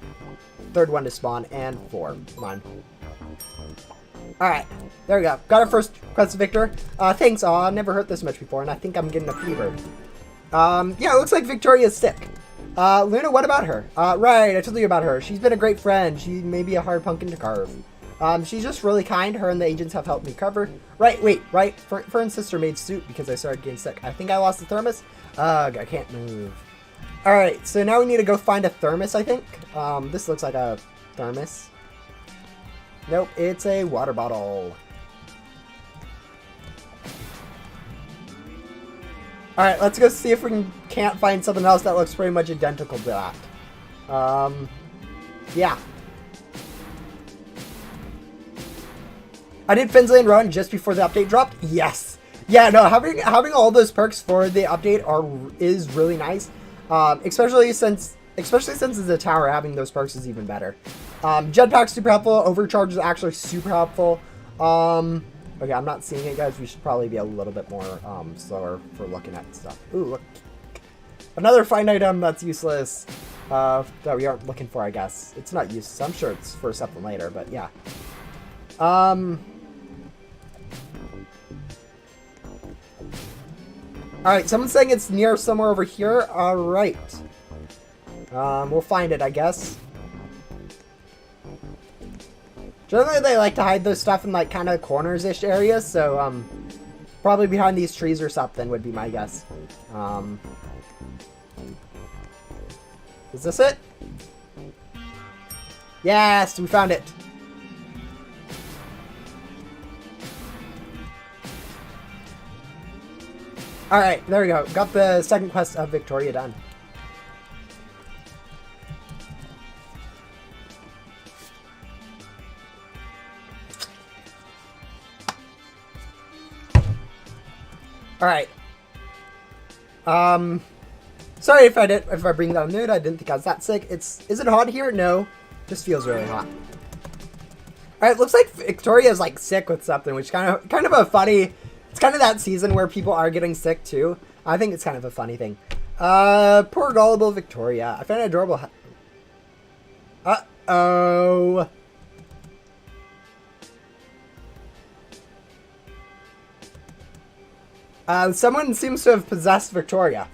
Third one to spawn, and 4. Come on. Alright, there we go. Got our first quest victor. Thanks. Aw, never hurt this much before, and I think I'm getting a fever. Yeah, it looks like Victoria's sick. Luna, what about her? Right, I told you about her. She's been a great friend. She may be a hard pumpkin to carve. She's just really kind. Her and the agents have helped me cover. Right, wait, right. Fern's sister made soup because I started getting sick. I think I lost the thermos. Ugh, I can't move. Alright, so now we need to go find a thermos, I think. This looks like a thermos. Nope, it's a water bottle. Alright, let's go see if we can't find something else that looks pretty much identical to that. Yeah. I did Finsley and Rowan just before the update dropped. Yes. Yeah, no, having all those perks for the update is really nice. Especially since it's a tower, having those perks is even better. Jetpack's super helpful. Overcharge is actually super helpful. Okay, I'm not seeing it, guys. We should probably be a little bit more slower for looking at stuff. Ooh, look. Another find item that's useless that we aren't looking for, I guess. It's not useless. I'm sure it's for something later, but yeah. Alright, someone's saying it's near somewhere over here. Alright. We'll find it, I guess. Generally, they like to hide those stuff in, like, kind of corners-ish areas, so, probably behind these trees or something would be my guess. Is this it? Yes, we found it. Alright, there we go. Got the second quest of Victoria done. Alright. Sorry if I bring down mood. I didn't think I was that sick. Is it hot here? No. Just feels really hot. Alright, looks like Victoria's like sick with something, which kind of a funny. It's kind of that season where people are getting sick too. I think it's kind of a funny thing. Poor gullible Victoria. I found an adorable. Uh-oh. Someone seems to have possessed Victoria.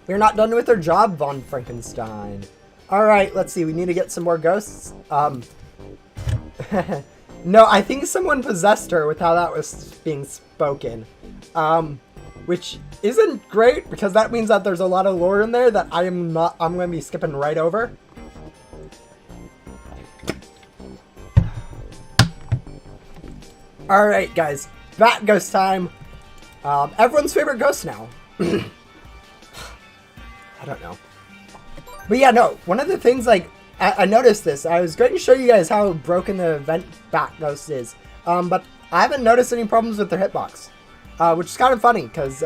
We're not done with our job, Von Frankenstein. Alright, let's see. We need to get some more ghosts. No, I think someone possessed her with how that was being spoken. Which isn't great, because that means that there's a lot of lore in there that I'm going to be skipping right over. Alright, guys. Bat ghost time. Everyone's favorite ghost now. I don't know. But yeah, no. One of the things, like, I noticed this. I was going to show you guys how broken the event bat ghost is. But I haven't noticed any problems with their hitbox. Which is kind of funny, because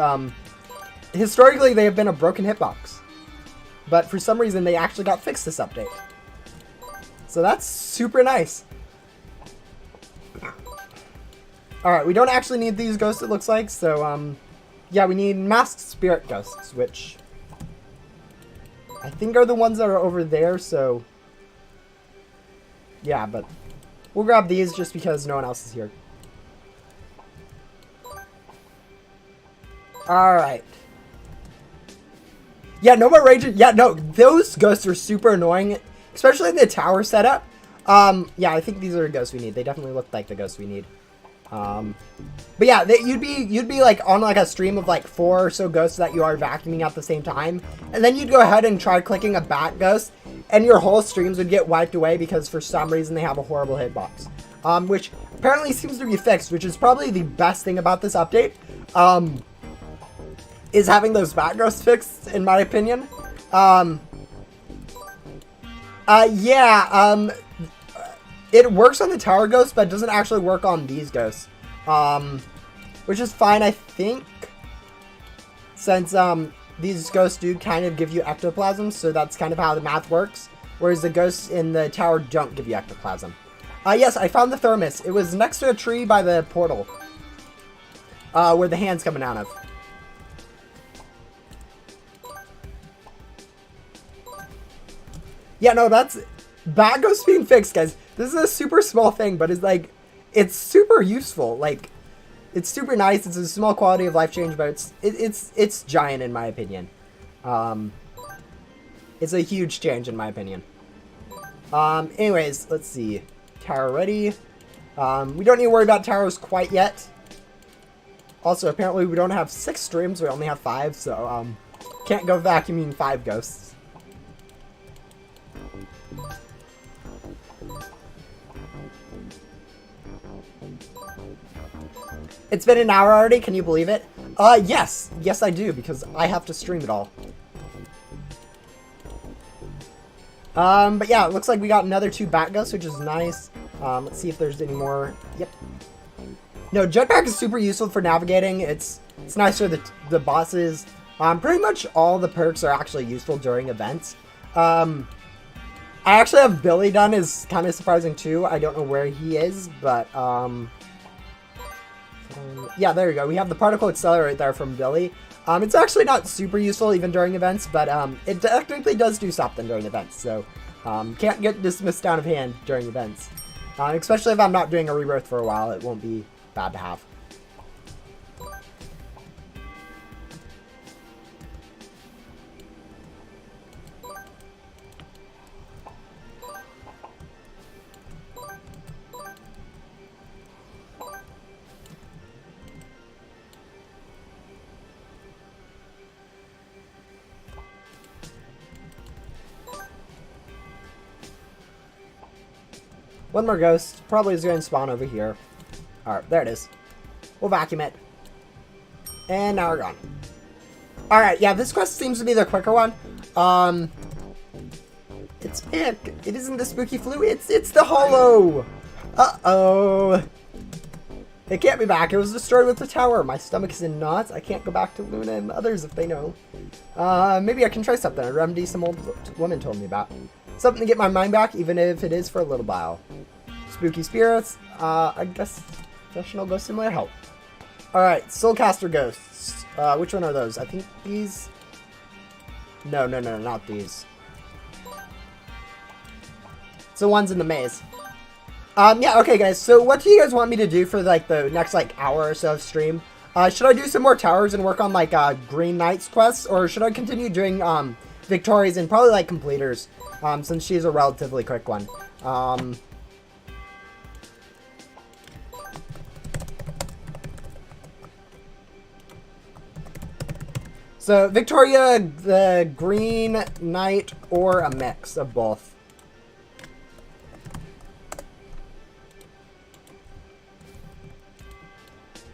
historically they have been a broken hitbox. But for some reason they actually got fixed this update. So that's super nice. Alright, we don't actually need these ghosts, it looks like. So, yeah, we need masked spirit ghosts, which I think are the ones that are over there, so yeah, but we'll grab these just because no one else is here. Alright. Yeah, no more raging. Yeah, no, those ghosts are super annoying, especially in the tower setup. Yeah, I think these are the ghosts we need. They definitely look like the ghosts we need. But yeah, you'd be like on like a stream of like 4 or so ghosts that you are vacuuming at the same time, and then you'd go ahead and try clicking a bat ghost, and your whole streams would get wiped away because for some reason they have a horrible hitbox. Which apparently seems to be fixed, which is probably the best thing about this update. Is having those bat ghosts fixed, in my opinion. Yeah, it works on the tower ghosts, but it doesn't actually work on these ghosts. Which is fine, I think. Since, these ghosts do kind of give you ectoplasm, so that's kind of how the math works. Whereas the ghosts in the tower don't give you ectoplasm. Yes, I found the thermos. It was next to a tree by the portal. Where the hand's coming out of. Yeah, no, that's bad ghost being fixed, guys. This is a super small thing, but it's like it's super useful. Like it's super nice. It's a small quality of life change, but it's giant in my opinion. It's a huge change in my opinion. Anyways, let's see. Tower ready. We don't need to worry about towers quite yet. Also, apparently we don't have 6 streams, we only have 5, so, can't go vacuuming 5 ghosts. It's been an hour already, can you believe it? Yes. Yes, I do, because I have to stream it all. But yeah, it looks like we got another 2 bat ghosts, which is nice. Let's see if there's any more. Yep. No, jetpack is super useful for navigating. It's nice for the bosses. Pretty much all the perks are actually useful during events. I actually have Billy done, is kind of surprising too. I don't know where he is, but yeah, there you go. We have the particle accelerator there from Billy. It's actually not super useful even during events, but it technically does do something during events, so can't get dismissed out of hand during events. Especially if I'm not doing a rebirth for a while, it won't be bad to have. One more ghost. Probably is going to spawn over here. Alright, there it is. We'll vacuum it. And now we're gone. Alright, yeah, this quest seems to be the quicker one. It isn't the spooky flu, it's the hollow! Uh-oh. It can't be back. It was destroyed with the tower. My stomach is in knots. I can't go back to Luna and others if they know. Maybe I can try something. A remedy some old woman told me about. Something to get my mind back, even if it is for a little while. Spooky spirits. I guess professional ghost simulator help. Alright, Soulcaster ghosts. Which one are those? I think these... No, not these. It's the ones in the maze. Yeah, okay guys, so what do you guys want me to do for like the next like hour or so of stream? Should I do some more towers and work on like Green Knight's quests, or should I continue doing Victoria's and probably like completers, since she's a relatively quick one? So Victoria, the Green Knight, or a mix of both.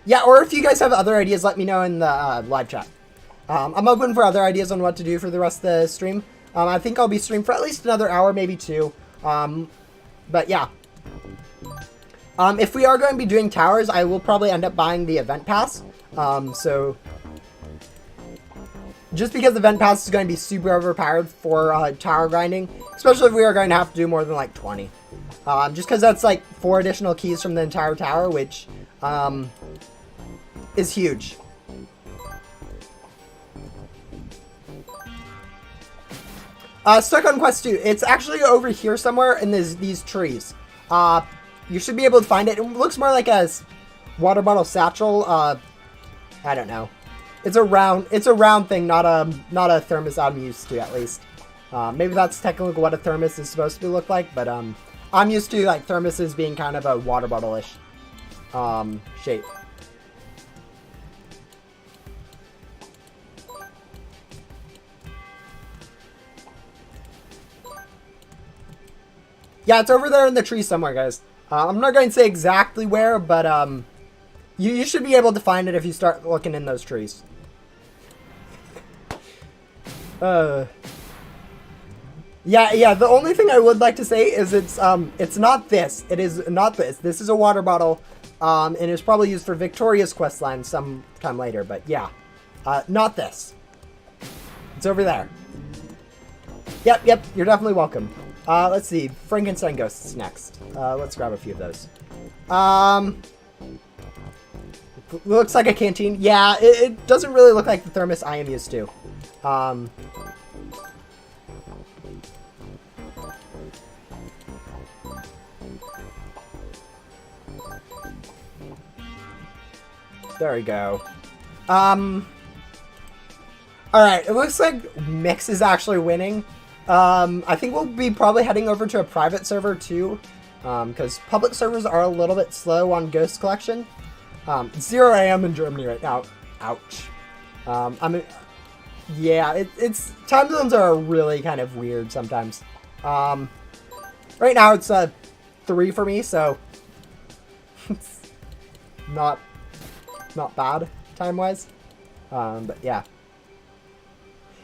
Yeah, or if you guys have other ideas, let me know in the live chat. I'm open for other ideas on what to do for the rest of the stream. I think I'll be streaming for at least another hour, maybe 2. But yeah. If we are going to be doing towers, I will probably end up buying the event pass. So just because the event pass is going to be super overpowered for tower grinding, especially if we are going to have to do more than like 20. Just because that's like 4 additional keys from the entire tower, which is huge. Stuck on quest 2. It's actually over here somewhere in these trees. You should be able to find it. It looks more like a water bottle satchel. I don't know. It's a round thing, not a thermos I'm used to, at least. Maybe that's technically what a thermos is supposed to look like, but I'm used to like thermoses being kind of a water bottle-ish shape. Yeah, it's over there in the tree somewhere, guys. I'm not going to say exactly where, but you should be able to find it if you start looking in those trees. Yeah, the only thing I would like to say is it's not this. It is not this. This is a water bottle, and it's probably used for Victoria's questline sometime later, but yeah. Not this. It's over there. Yep, you're definitely welcome. Let's see. Frankenstein ghosts next. Let's grab a few of those. Looks like a canteen. Yeah, it doesn't really look like the thermos I am used to. There we go. Alright, it looks like Mix is actually winning. I think we'll be probably heading over to a private server too, because public servers are a little bit slow on Ghost Collection. 0 AM in Germany right now. Ouch. Yeah, it's time zones are really kind of weird sometimes. Right now it's 3 for me, so it's not bad time-wise. But yeah.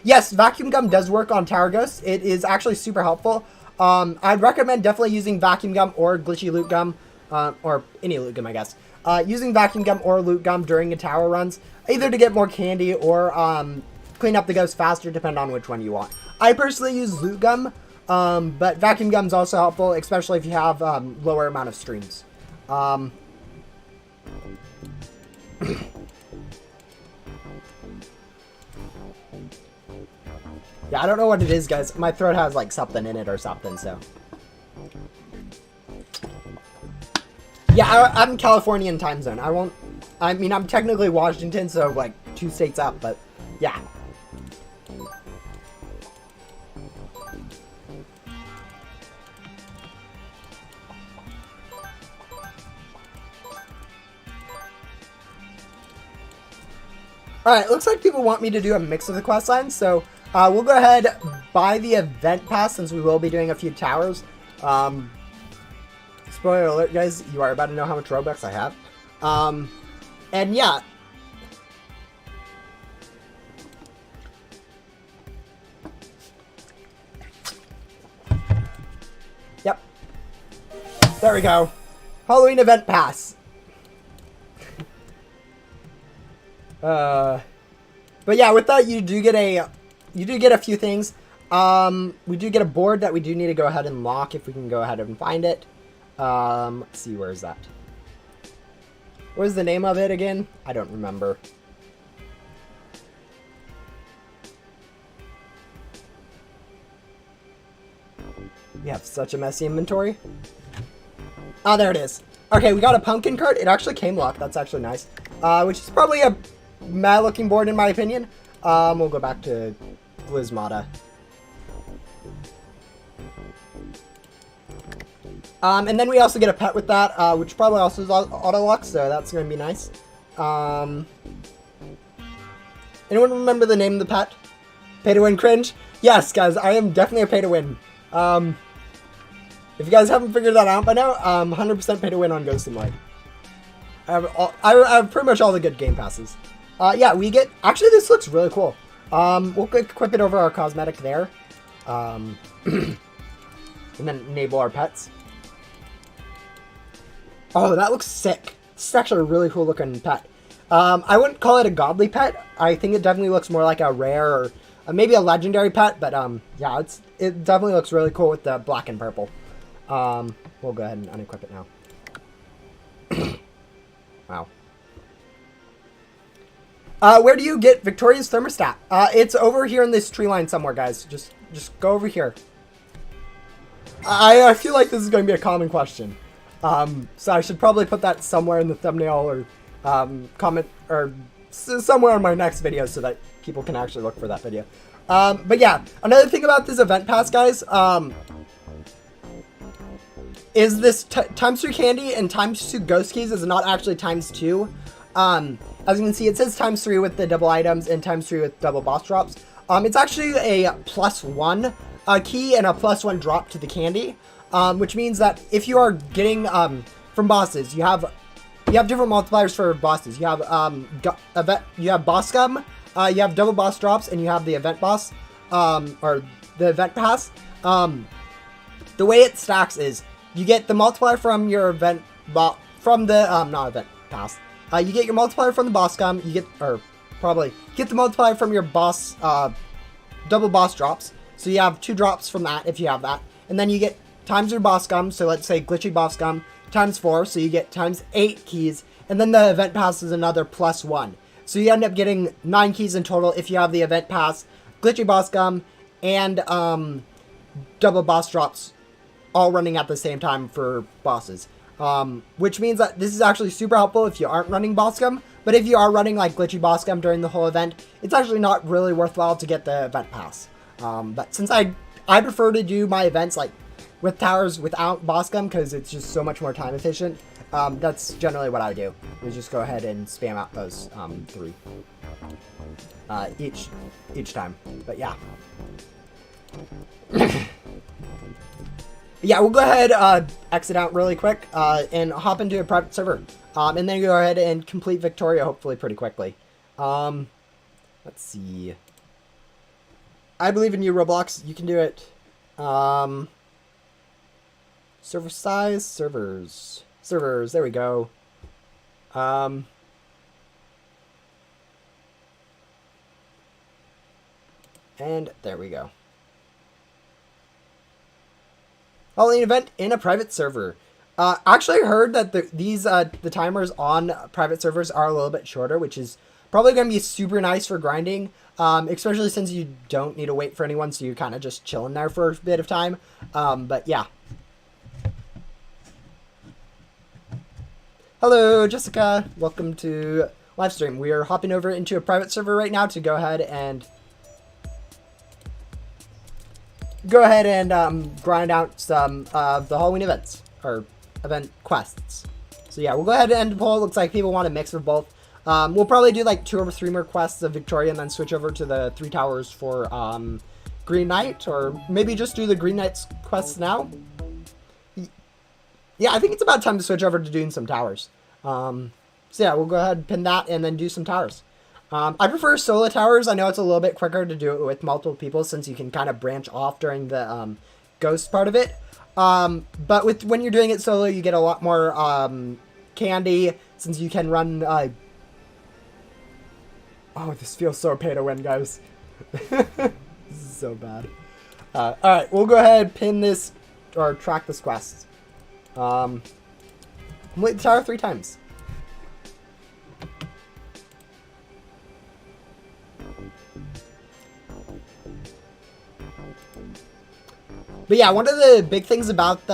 Yes, vacuum gum does work on tower ghosts. It is actually super helpful. I'd recommend definitely using vacuum gum or glitchy loot gum, or any loot gum, I guess. Using vacuum gum or loot gum during your tower runs, either to get more candy or clean up the ghost faster, depending on which one you want. I personally use loot gum, but vacuum gum is also helpful, especially if you have lower amount of streams. Yeah, I don't know what it is, guys. My throat has, like, something in it or something, so. Yeah, I'm Californian time zone. I mean, I'm technically Washington, so, like, 2 states up, but, yeah. Alright, looks like people want me to do a mix of the quest lines, so we'll go ahead, buy the event pass, since we will be doing a few towers. Spoiler alert, guys, you are about to know how much Robux I have. And yeah. Yep. There we go. Halloween event pass. But yeah, with that, you do get a few things. We do get a board that we do need to go ahead and lock if we can go ahead and find it. Let's see, where is that? What is the name of it again? I don't remember. We have such a messy inventory. Oh, there it is. Okay, we got a pumpkin card. It actually came locked. That's actually nice. Which is probably a mad looking board in my opinion. We'll go back to Glismata. And then we also get a pet with that, which probably also is auto lock, so that's going to be nice. Anyone remember the name of the pet? Pay to win cringe? Yes, guys, I am definitely a pay to win. If you guys haven't figured that out by now, 100% pay to win on Ghost Simulator. I have pretty much all the good game passes. Yeah, we get... Actually, this looks really cool. We'll equip it over our cosmetic there. And then enable our pets. Oh, that looks sick. This is actually a really cool looking pet. I wouldn't call it a godly pet. I think it definitely looks more like a rare or maybe a legendary pet. But yeah, it definitely looks really cool with the black and purple. We'll go ahead and unequip it now. Wow. Where do you get Victoria's thermostat? It's over here in this tree line somewhere, guys. Just go over here. I feel like this is going to be a common question. So I should probably put that somewhere in the thumbnail or comment or somewhere in my next video so that people can actually look for that video. But yeah, another thing about this event pass, guys, is this ×2 candy and ×2 ghost keys is not actually ×2. As you can see, it says ×3 with the double items and ×3 with double boss drops. It's actually a +1 key and a +1 drop to the candy, which means that if you are getting from bosses, you have different multipliers for bosses. You have you have boss gum, you have double boss drops, and you have the event boss or the event pass. The way it stacks is you get the multiplier from your event from the not event pass. You get your multiplier from the boss gum. You get get the multiplier from your boss double boss drops. So you have 2 drops from that if you have that, and then you get times your boss gum. So let's say glitchy boss gum ×4, so you get ×8 keys, and then the event pass is another +1. So you end up getting 9 keys in total if you have the event pass, glitchy boss gum, and double boss drops all running at the same time for bosses. Which means that this is actually super helpful if you aren't running boss gum, But if you are running like glitchy boss gum during the whole event, it's actually not really worthwhile to get the event pass. But since I prefer to do my events like with towers without boss gum because it's just so much more time efficient, that's generally what I would do. Is just go ahead and spam out those 3 each time. But yeah. Yeah, we'll go ahead, exit out really quick, and hop into a private server. And then go ahead and complete Victoria, hopefully pretty quickly. Let's see. I believe in you, Roblox. You can do it. Server size, servers, there we go. And there we go. Halloween event in a private server. Actually heard that the timers on private servers are a little bit shorter, which is probably going to be super nice for grinding, especially since you don't need to wait for anyone, so you're kind of just chilling there for a bit of time. But yeah. Hello, Jessica. Welcome to live stream. We are hopping over into a private server right now to go ahead and grind out some of the Halloween events, or event quests. So yeah, we'll go ahead and end the poll. Looks like people want to mix with both. We'll probably do like 2 or 3 more quests of Victoria and then switch over to the 3 towers for Green Knight, or maybe just do the Green Knight's quests now. Yeah, I think it's about time to switch over to doing some towers. So yeah, we'll go ahead and pin that and then do some towers. I prefer solo towers. I know it's a little bit quicker to do it with multiple people since you can kind of branch off during the ghost part of it. But when you're doing it solo, you get a lot more candy since you can run... Oh, this feels so pay to win, guys. This is so bad. Alright, we'll go ahead, pin this, or track this quest. Complete the tower 3 times. But yeah, one of the big things about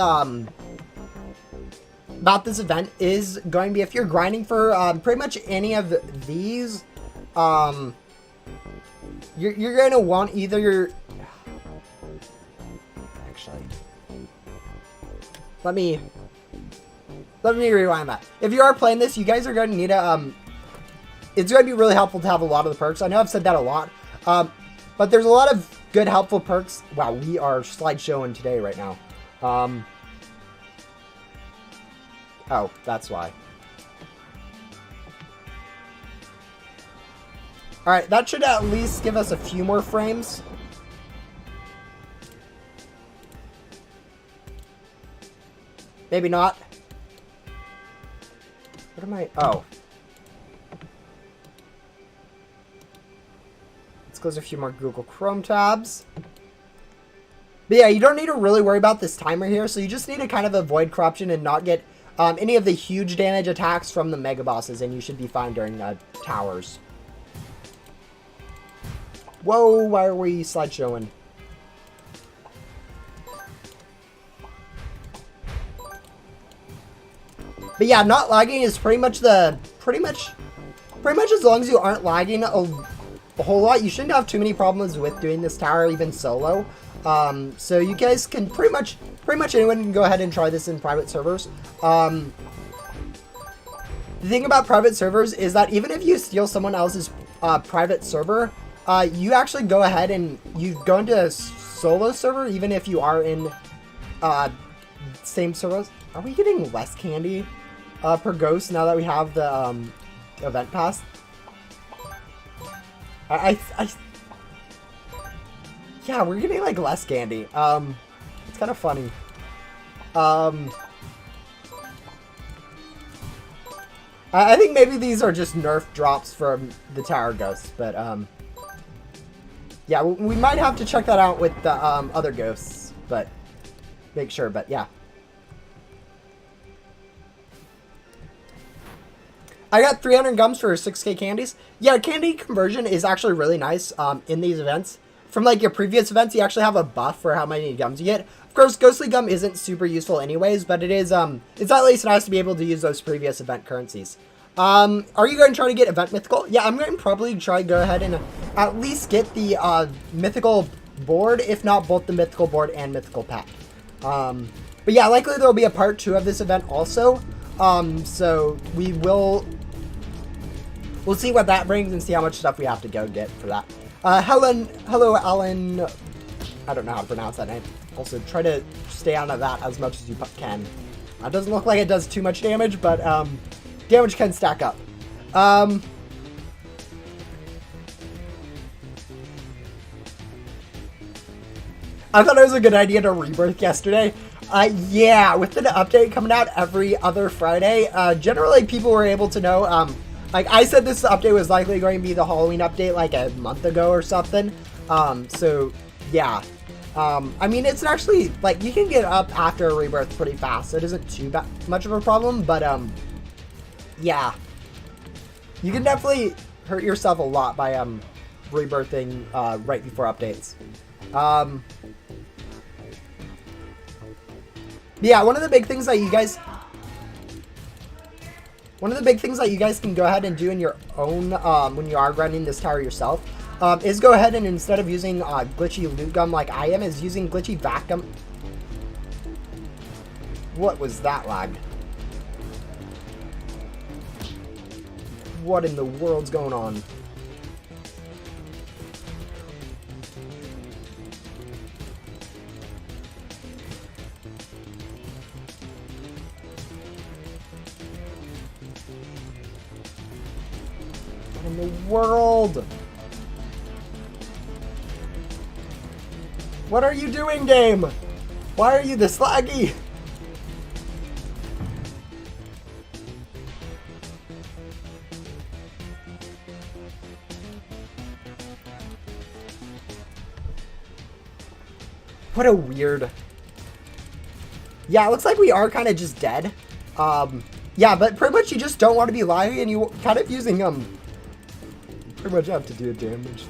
this event is going to be if you're grinding for pretty much any of these, you're going to want either your... Actually, let me rewind that. If you are playing this, you guys are going to need a... it's going to be really helpful to have a lot of the perks. I know I've said that a lot, but there's a lot of good helpful perks. Wow, we are slideshowing today right now. Oh, that's why. Alright, that should at least give us a few more frames. Maybe not. What am I... Oh. Let's close a few more Google Chrome tabs. But yeah, you don't need to really worry about this timer here, so you just need to kind of avoid corruption and not get any of the huge damage attacks from the mega bosses, and you should be fine during towers. Whoa, why are we slideshowing? But yeah, not lagging is pretty much as long as you aren't lagging a whole lot, you shouldn't have too many problems with doing this tower even solo. So you guys can pretty much anyone can go ahead and try this in private servers. The thing about private servers is that even if you steal someone else's private server, you actually go ahead and you go into a solo server even if you are in same servers. Are we getting less candy per ghost now that we have the event pass? Yeah, we're getting like less candy. It's kind of funny. I think maybe these are just nerf drops from the tower ghosts, but yeah, we might have to check that out with the other ghosts, but make sure. But yeah. I got 300 gums for 6k candies. Yeah, candy conversion is actually really nice in these events. From like your previous events, you actually have a buff for how many gums you get. Of course, ghostly gum isn't super useful anyways, but it is it's at least nice to be able to use those previous event currencies. Are you going to try to get event mythical? Yeah, I'm going to probably try to go ahead and at least get the mythical board, if not both the mythical board and mythical pack. But yeah, likely there will be a part 2 of this event also. So we'll see what that brings and see how much stuff we have to go get for that. Hello, Alan. I don't know how to pronounce that name. Also, try to stay out of that as much as you can. It doesn't look like it does too much damage, but damage can stack up. I thought it was a good idea to rebirth yesterday. Yeah, with the update coming out every other Friday, generally people were able to know, like I said this update was likely going to be the Halloween update like a month ago or something. So yeah. I mean, it's actually, like, you can get up after a rebirth pretty fast, so it isn't too much of a problem, but, yeah. You can definitely hurt yourself a lot by, rebirthing, right before updates. Yeah, one of the big things that you guys can go ahead and do in your own, when you are running this tower yourself, is go ahead and instead of using glitchy loot gum like I am, is using glitchy vacuum. What was that lag? What in the world's going on? What in the world? What are you doing, game? Why are you this laggy? What a weird... Yeah, it looks like we are kind of just dead. Yeah, but pretty much you just don't want to be laggy and you kind of using, pretty much have to do damage.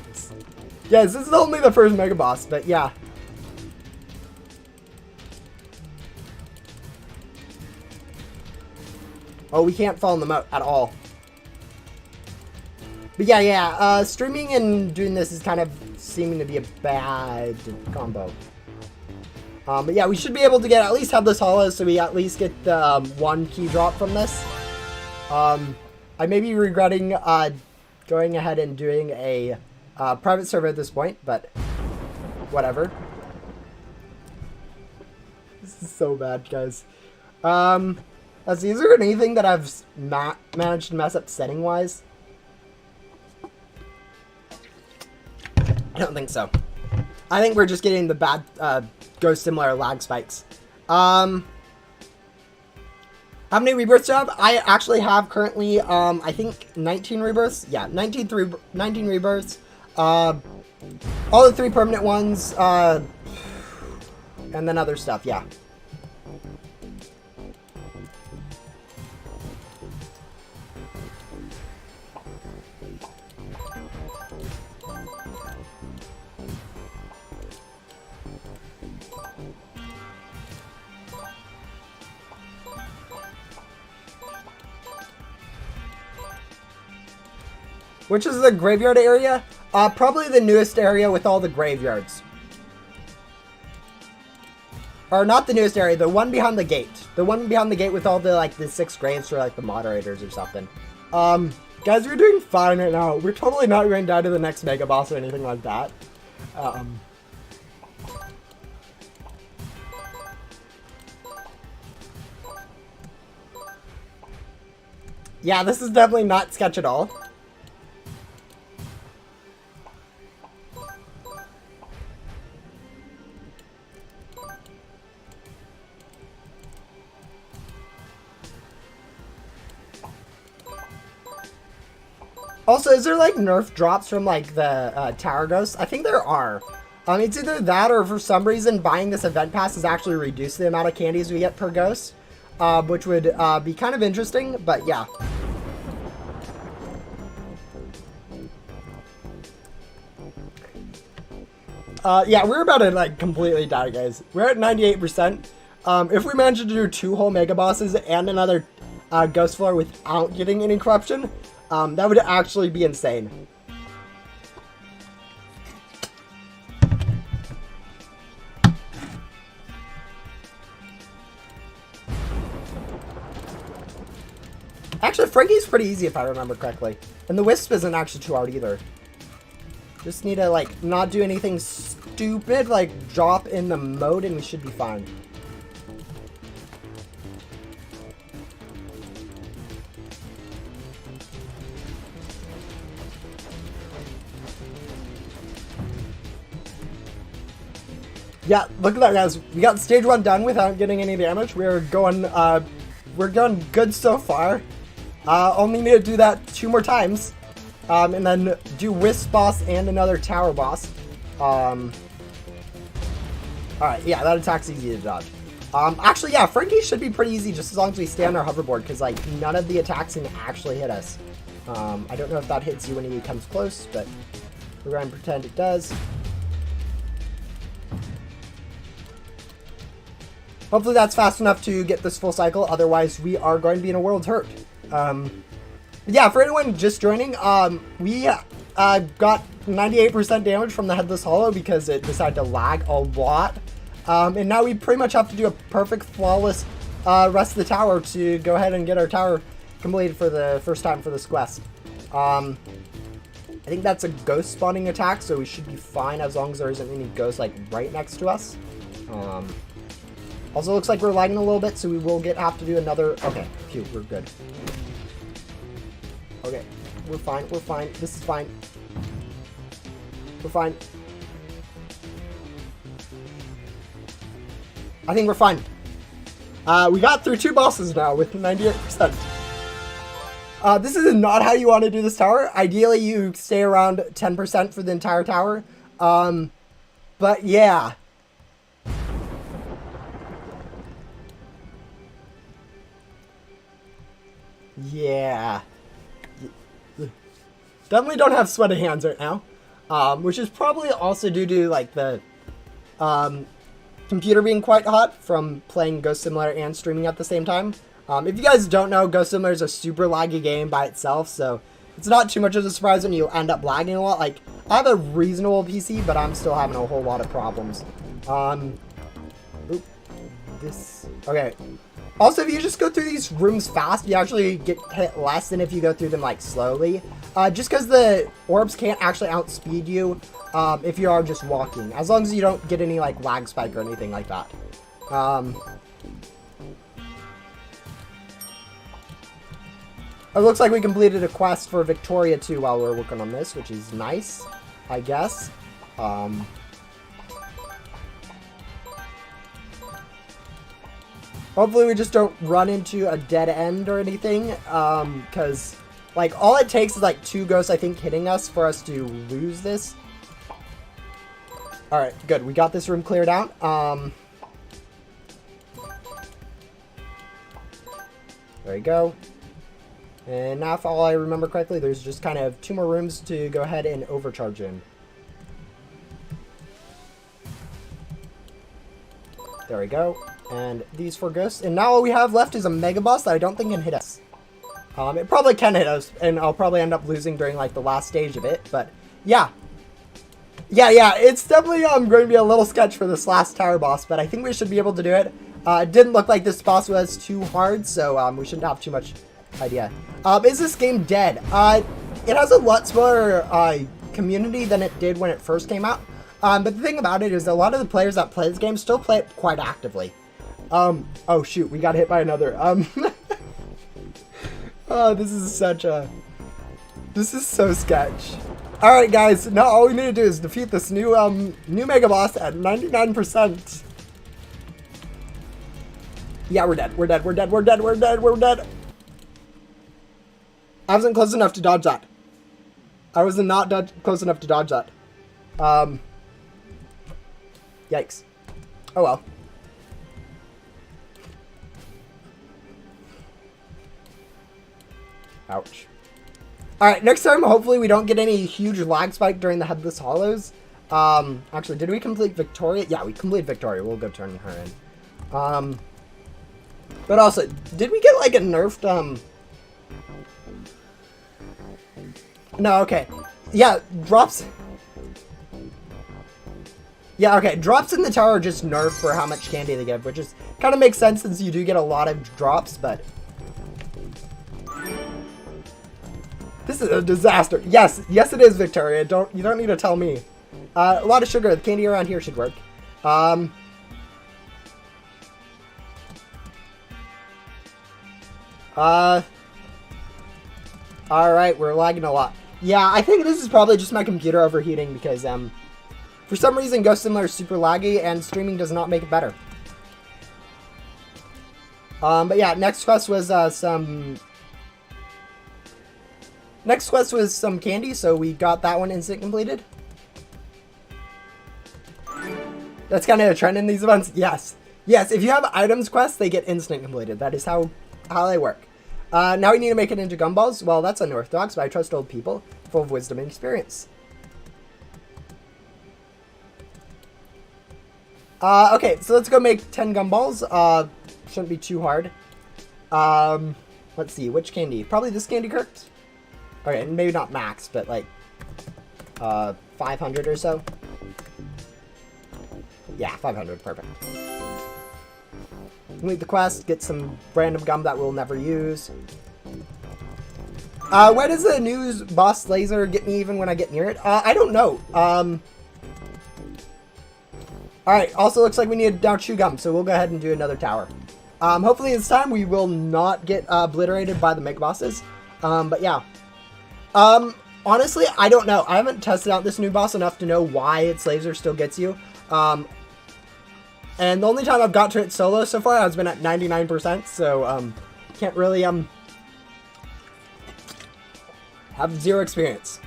Yes, this is only the first Mega Boss, but yeah. Oh, we can't fall in the moat at all. But yeah, streaming and doing this is kind of seeming to be a bad combo. But yeah, we should be able to get at least Headless Hollow, so we at least get the one key drop from this. I may be regretting going ahead and doing a private server at this point, but whatever. This is so bad, guys. Let's see, is there anything that I've not managed to mess up setting-wise? I don't think so. I think we're just getting the bad Ghost Similar lag spikes. How many rebirths do I have? I actually have currently, I think 19 rebirths. Yeah, 19 rebirths. All the 3 permanent ones, and then other stuff, yeah. Which is the graveyard area? Probably the newest area with all the graveyards. Or not the newest area, the one behind the gate. The one behind the gate with all the, like, the 6 graves for, like, the moderators or something. Guys, we're doing fine right now. We're totally not going to die to the next Mega Boss or anything like that. Yeah, this is definitely not sketch at all. Also, is there, like, nerf drops from, like, the Tower Ghosts? I think there are. It's either that or for some reason buying this event pass has actually reduced the amount of candies we get per ghost, which would be kind of interesting, but yeah. Yeah, we're about to, like, completely die, guys. We're at 98%. If we manage to do 2 whole Mega Bosses and another Ghost Floor without getting any corruption. That would actually be insane. Actually, Frankie's pretty easy if I remember correctly. And the Wisp isn't actually too hard either. Just need to, like, not do anything stupid, like drop in the mode and we should be fine. Yeah, look at that, guys. We got stage 1 done without getting any damage. We're going good so far. Only need to do that 2 more times. And then do Wisp boss and another tower boss. Alright, yeah, that attack's easy to dodge. Actually, yeah, Frankie should be pretty easy just as long as we stay on our hoverboard, because, like, none of the attacks can actually hit us. I don't know if that hits you when he comes close, but we're going to pretend it does. Hopefully that's fast enough to get this full cycle, otherwise we are going to be in a world's hurt. Yeah, for anyone just joining, we got 98% damage from the Headless Hollow because it decided to lag a lot. And now we pretty much have to do a perfect, flawless rest of the tower to go ahead and get our tower completed for the first time for this quest. I think that's a ghost spawning attack, so we should be fine as long as there isn't any ghosts like right next to us. Also looks like we're lagging a little bit, so we will have to do another... Okay, phew, we're good. Okay, we're fine, we're fine. This is fine. We're fine. I think we're fine. We got through 2 bosses now with 98%. This is not how you want to do this tower. Ideally, you stay around 10% for the entire tower. But yeah. Yeah. Definitely don't have sweaty hands right now. Which is probably also due to, like, the computer being quite hot from playing Ghost Simulator and streaming at the same time. If you guys don't know, Ghost Simulator is a super laggy game by itself, so it's not too much of a surprise when you end up lagging a lot. Like, I have a reasonable PC, but I'm still having a whole lot of problems. Okay. Also, if you just go through these rooms fast, you actually get hit less than if you go through them, like, slowly. Just because the orbs can't actually outspeed you if you are just walking. As long as you don't get any, like, lag spike or anything like that. It looks like we completed a quest for Victoria, too, while we were working on this, which is nice, I guess. Hopefully we just don't run into a dead end or anything, because, like, all it takes is, like, 2 ghosts, I think, hitting us for us to lose this. Alright, good. We got this room cleared out. There you go. And now, if all I remember correctly, there's just kind of 2 more rooms to go ahead and overcharge in. There we go. And these 4 ghosts. And now all we have left is a Mega Boss that I don't think can hit us. It probably can hit us, and I'll probably end up losing during, like, the last stage of it. But, yeah. Yeah, it's definitely going to be a little sketch for this last tower boss, but I think we should be able to do it. It didn't look like this boss was too hard, so we shouldn't have too much idea. Is this game dead? It has a lot smaller community than it did when it first came out. But the thing about it is a lot of the players that play this game still play it quite actively. Oh shoot, we got hit by another. Oh, this is so sketch. Alright guys, now all we need to do is defeat this new Mega Boss at 99%. Yeah, we're dead. We're dead. I wasn't close enough to dodge that. I was not close enough to dodge that. Yikes. Oh well. Ouch. Alright, next time, hopefully we don't get any huge lag spike during the Headless Hollows. Actually, did we complete Victoria? Yeah, we completed Victoria. We'll go turn her in. But also, did we get like a nerfed, No, okay. Yeah, drops... Yeah, okay, drops in the tower are just nerfed for how much candy they give, which is kind of makes sense since you do get a lot of drops, but... This is a disaster. Yes, yes it is, Victoria. You don't need to tell me. A lot of sugar. The candy around here should work. Alright, we're lagging a lot. Yeah, I think this is probably just my computer overheating because, for some reason, Ghost Simulator is super laggy and streaming does not make it better. But yeah, next quest was, Next quest was some candy, so we got that one instant completed. That's kind of a trend in these events. Yes. Yes, if you have items quests, they get instant completed. That is how they work. Now we need to make it into gumballs. Well, that's unorthodox, but I trust old people, full of wisdom and experience. Okay, so let's go make 10 gumballs. Shouldn't be too hard. Let's see, which candy? Probably this candy, Kirk? Okay, maybe not max, but like 500 or so. Yeah, 500, perfect. Complete the quest, get some random gum that we'll never use. Where does the new boss laser get me even when I get near it? I don't know. Alright, also looks like we need now chew gum, so we'll go ahead and do another tower. Hopefully this time we will not get obliterated by the mega bosses. But yeah. Honestly, I don't know. I haven't tested out this new boss enough to know why its laser still gets you. And the only time I've got to it solo so far, I've been at 99%, so, can't really, have zero experience.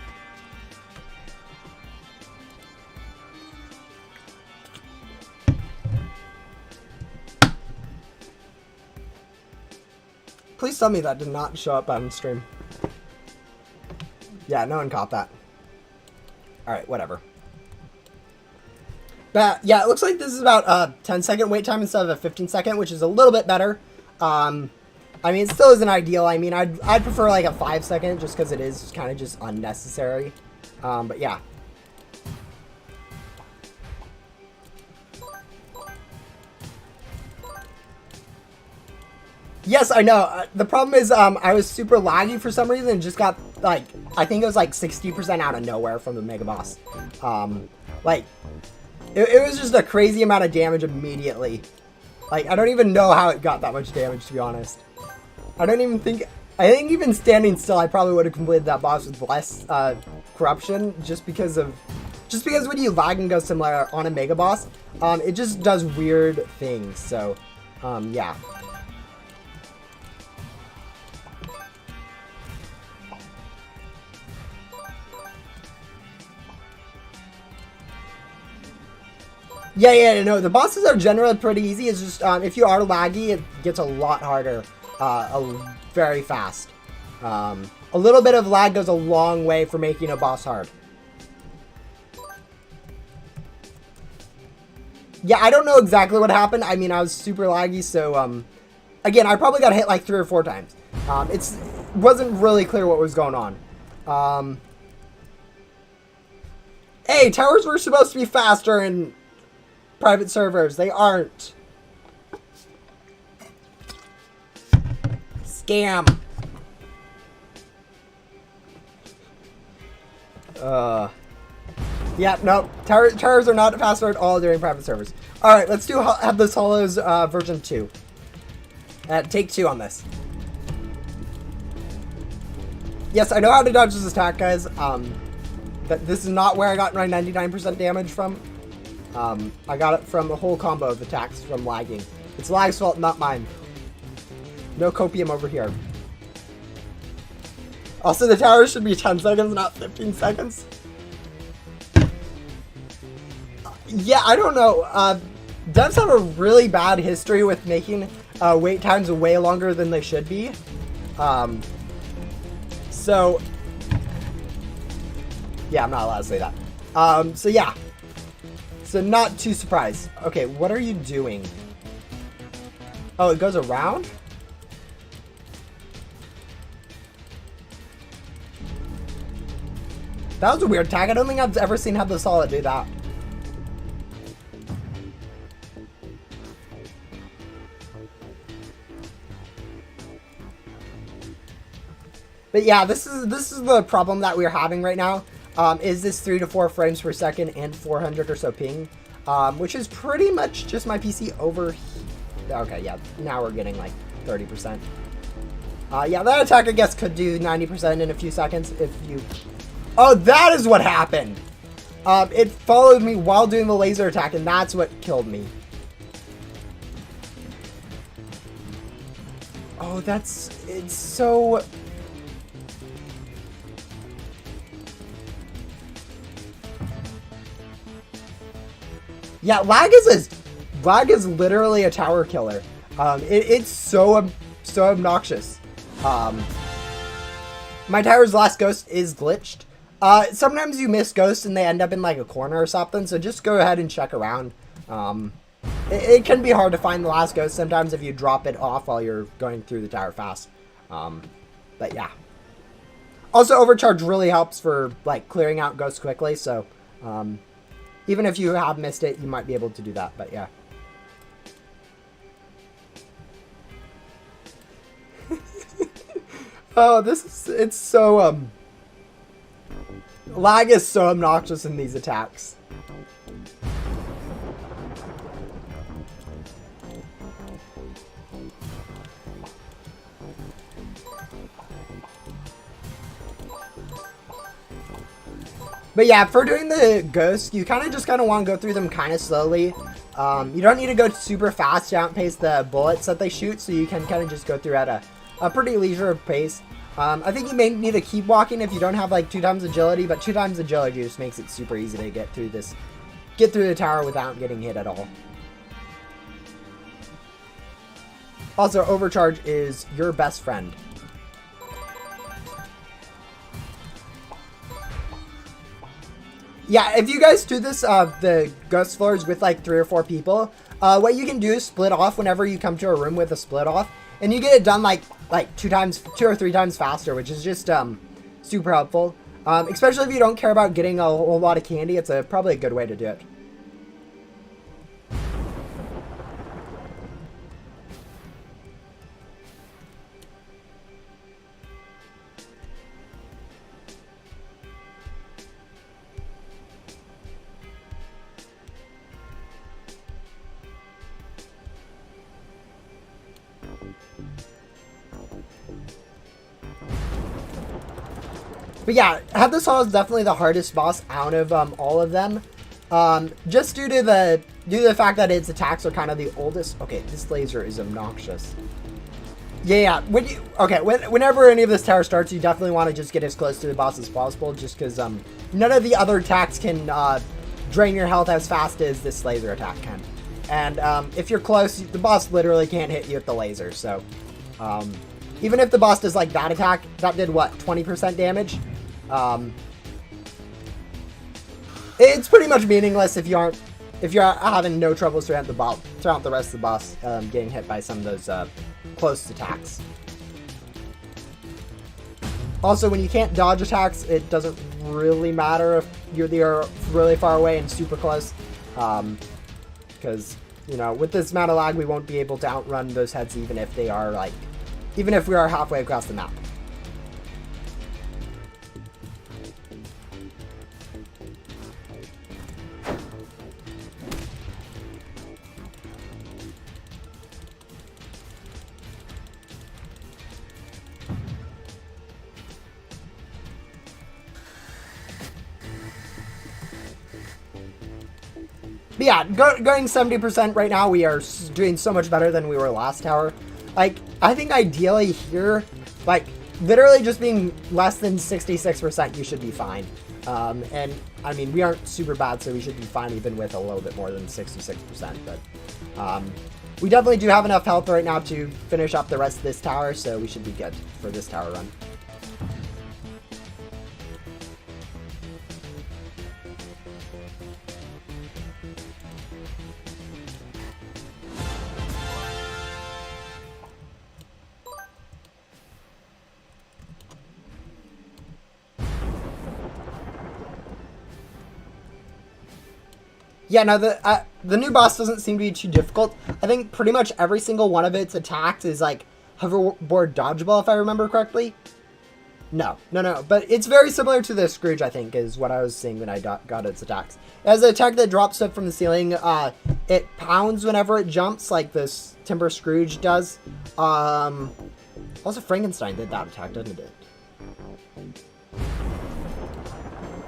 Please tell me that did not show up on stream. Yeah, no one caught that. Alright, whatever. But yeah, it looks like this is about a 10-second wait time instead of a 15-second, which is a little bit better. I mean, it still isn't ideal. I mean, I'd prefer like a 5-second just because it is kind of just unnecessary. But yeah. Yes, I know. The problem is I was super laggy for some reason and just got, like, I think it was like 60% out of nowhere from the Mega Boss. Like, it was just a crazy amount of damage immediately. Like, I don't even know how it got that much damage, to be honest. I think even standing still, I probably would have completed that boss with less corruption just because when you lag and go similar on a Mega Boss, it just does weird things, so, yeah. Yeah, no, the bosses are generally pretty easy. It's just, if you are laggy, it gets a lot harder, very fast. A little bit of lag goes a long way for making a boss hard. Yeah, I don't know exactly what happened. I mean, I was super laggy, so, again, I probably got hit like 3 or 4 times. It wasn't really clear what was going on. Hey, towers were supposed to be faster and private servers. They aren't. Scam. Yeah, no. Towers are not faster at all during private servers. Alright, let's have this Hollows version 2. Take 2 on this. Yes, I know how to dodge this attack, guys. But this is not where I got my 99% damage from. I got it from a whole combo of attacks from lagging. It's lag's fault, not mine. No copium over here. Also, the tower should be 10 seconds, not 15 seconds. Yeah, I don't know. Devs have a really bad history with making wait times way longer than they should be. So, yeah, I'm not allowed to say that. So yeah. So not too surprised. Okay, what are you doing? Oh, it goes around? That was a weird tag. I don't think I've ever seen Have the Solid do that. But yeah, this is the problem that we're having right now. Is this 3 to 4 frames per second and 400 or so ping, which is pretty much just my PC over. Okay, yeah, now we're getting like 30%. Yeah, that attack I guess could do 90% in a few seconds if you. Oh, that is what happened. It followed me while doing the laser attack, and that's what killed me. Oh, it's so. Yeah, lag is literally a tower killer. It's so obnoxious. My tower's last ghost is glitched. Sometimes you miss ghosts and they end up in like a corner or something, so just go ahead and check around. It can be hard to find the last ghost sometimes if you drop it off while you're going through the tower fast. But yeah. Also, overcharge really helps for like clearing out ghosts quickly, so even if you have missed it, you might be able to do that, but yeah. Oh, it's so, lag is so obnoxious in these attacks. But yeah, for doing the ghosts, you kind of want to go through them kind of slowly. You don't need to go super fast to outpace the bullets that they shoot, so you can kind of just go through at a pretty leisure pace. I think you may need to keep walking if you don't have like 2 times agility, but 2 times agility just makes it super easy to get through the tower without getting hit at all. Also, overcharge is your best friend. Yeah, if you guys do this, the ghost floors with like 3 or 4 people, what you can do is split off whenever you come to a room with a split off, and you get it done like 2 or 3 times faster, which is just super helpful. Especially if you don't care about getting a whole lot of candy, it's probably a good way to do it. But yeah, Have the Saw is definitely the hardest boss out of all of them. Just due to the fact that its attacks are kind of the oldest. Okay, this laser is obnoxious. Yeah. Whenever any of this tower starts, you definitely want to just get as close to the boss as possible, just because none of the other attacks can drain your health as fast as this laser attack can. And if you're close, the boss literally can't hit you with the laser. So even if the boss does like that attack, that did what, 20% damage? It's pretty much meaningless if you're having no trouble throughout the rest of the boss getting hit by some of those close attacks. Also, when you can't dodge attacks, it doesn't really matter if you're really far away and super close, because with this amount of lag, we won't be able to outrun those heads even if we are halfway across the map. But yeah, going 70% right now, we are doing so much better than we were last tower. Like, I think ideally here, like, literally just being less than 66%, you should be fine. And, I mean, we aren't super bad, so we should be fine even with a little bit more than 66%. But we definitely do have enough health right now to finish up the rest of this tower, so we should be good for this tower run. Yeah, no, the new boss doesn't seem to be too difficult. I think pretty much every single one of its attacks is like hoverboard dodgeable, if I remember correctly. No. But it's very similar to the Scrooge, I think, is what I was seeing when I got its attacks. It has an attack that drops stuff from the ceiling. It pounds whenever it jumps, like this Timber Scrooge does. Also, Frankenstein did that attack, didn't it?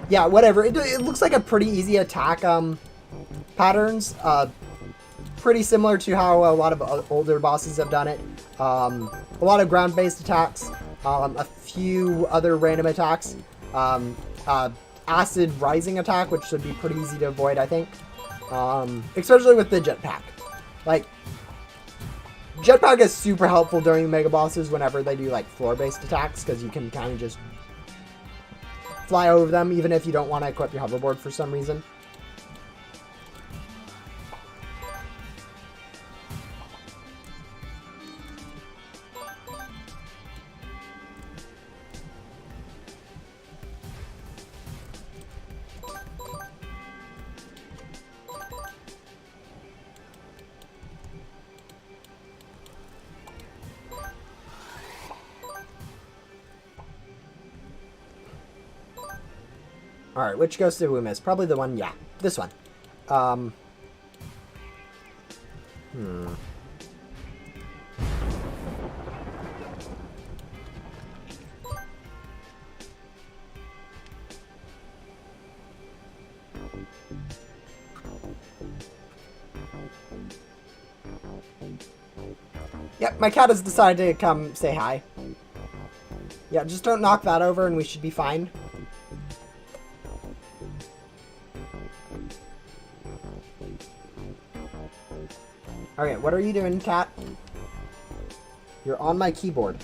Yeah, whatever. It looks like a pretty easy attack patterns. Pretty similar to how a lot of older bosses have done it. A lot of ground-based attacks. A few other random attacks. Acid rising attack, which should be pretty easy to avoid, I think. Especially with the jetpack. Like, jetpack is super helpful during the mega bosses whenever they do like floor-based attacks, because you can kind of just fly over them, even if you don't want to equip your hoverboard for some reason. Alright, which ghost did we miss? Probably the one, yeah. This one. Yep, my cat has decided to come say hi. Yeah, just don't knock that over and we should be fine. Okay, what are you doing, cat? You're on my keyboard.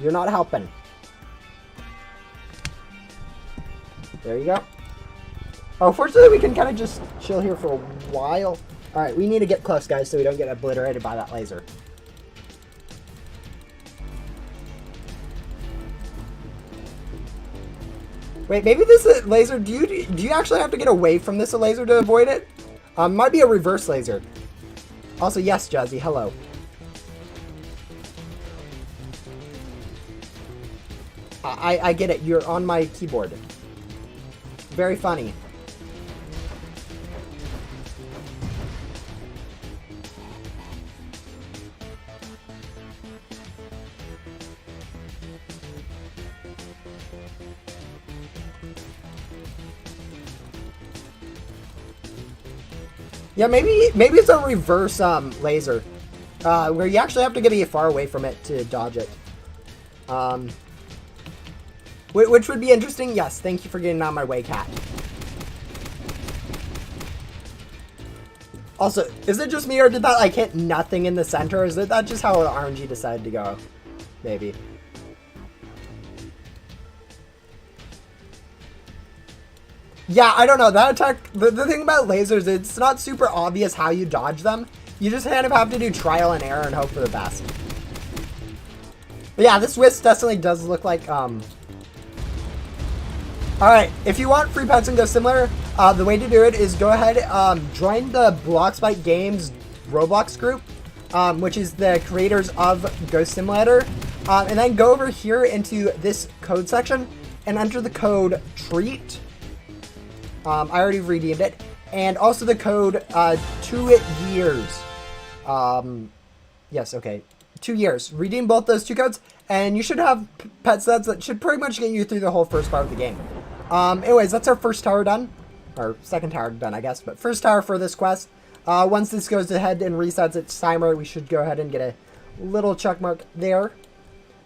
You're not helping. There you go. Oh, fortunately, we can kind of just chill here for a while. Alright, we need to get close, guys, so we don't get obliterated by that laser. Wait, maybe this laser, do you actually have to get away from this laser to avoid it? Might be a reverse laser. Also, yes, Jazzy, hello. I get it, you're on my keyboard. Very funny. Yeah, maybe it's a reverse laser, where you actually have to get far away from it to dodge it. Which would be interesting. Yes, thank you for getting out of my way, cat. Also, is it just me, or did that like hit nothing in the center? Or is that just how RNG decided to go? Maybe. Yeah, I don't know. That attack, the thing about lasers, it's not super obvious how you dodge them. You just kind of have to do trial and error and hope for the best. But yeah, this Wisp definitely does look like, Alright, if you want free pets and Ghost Simulator, the way to do it is go ahead, join the Bloxbite Games Roblox group, which is the creators of Ghost Simulator, and then go over here into this code section and enter the code TREAT. I already redeemed it. And also the code 2 years. Yes, okay. 2 years. Redeem both those two codes, and you should have pet sets that should pretty much get you through the whole first part of the game. Anyways, that's our first tower done. Or second tower done, I guess. But first tower for this quest. Once this goes ahead and resets its timer, we should go ahead and get a little check mark there.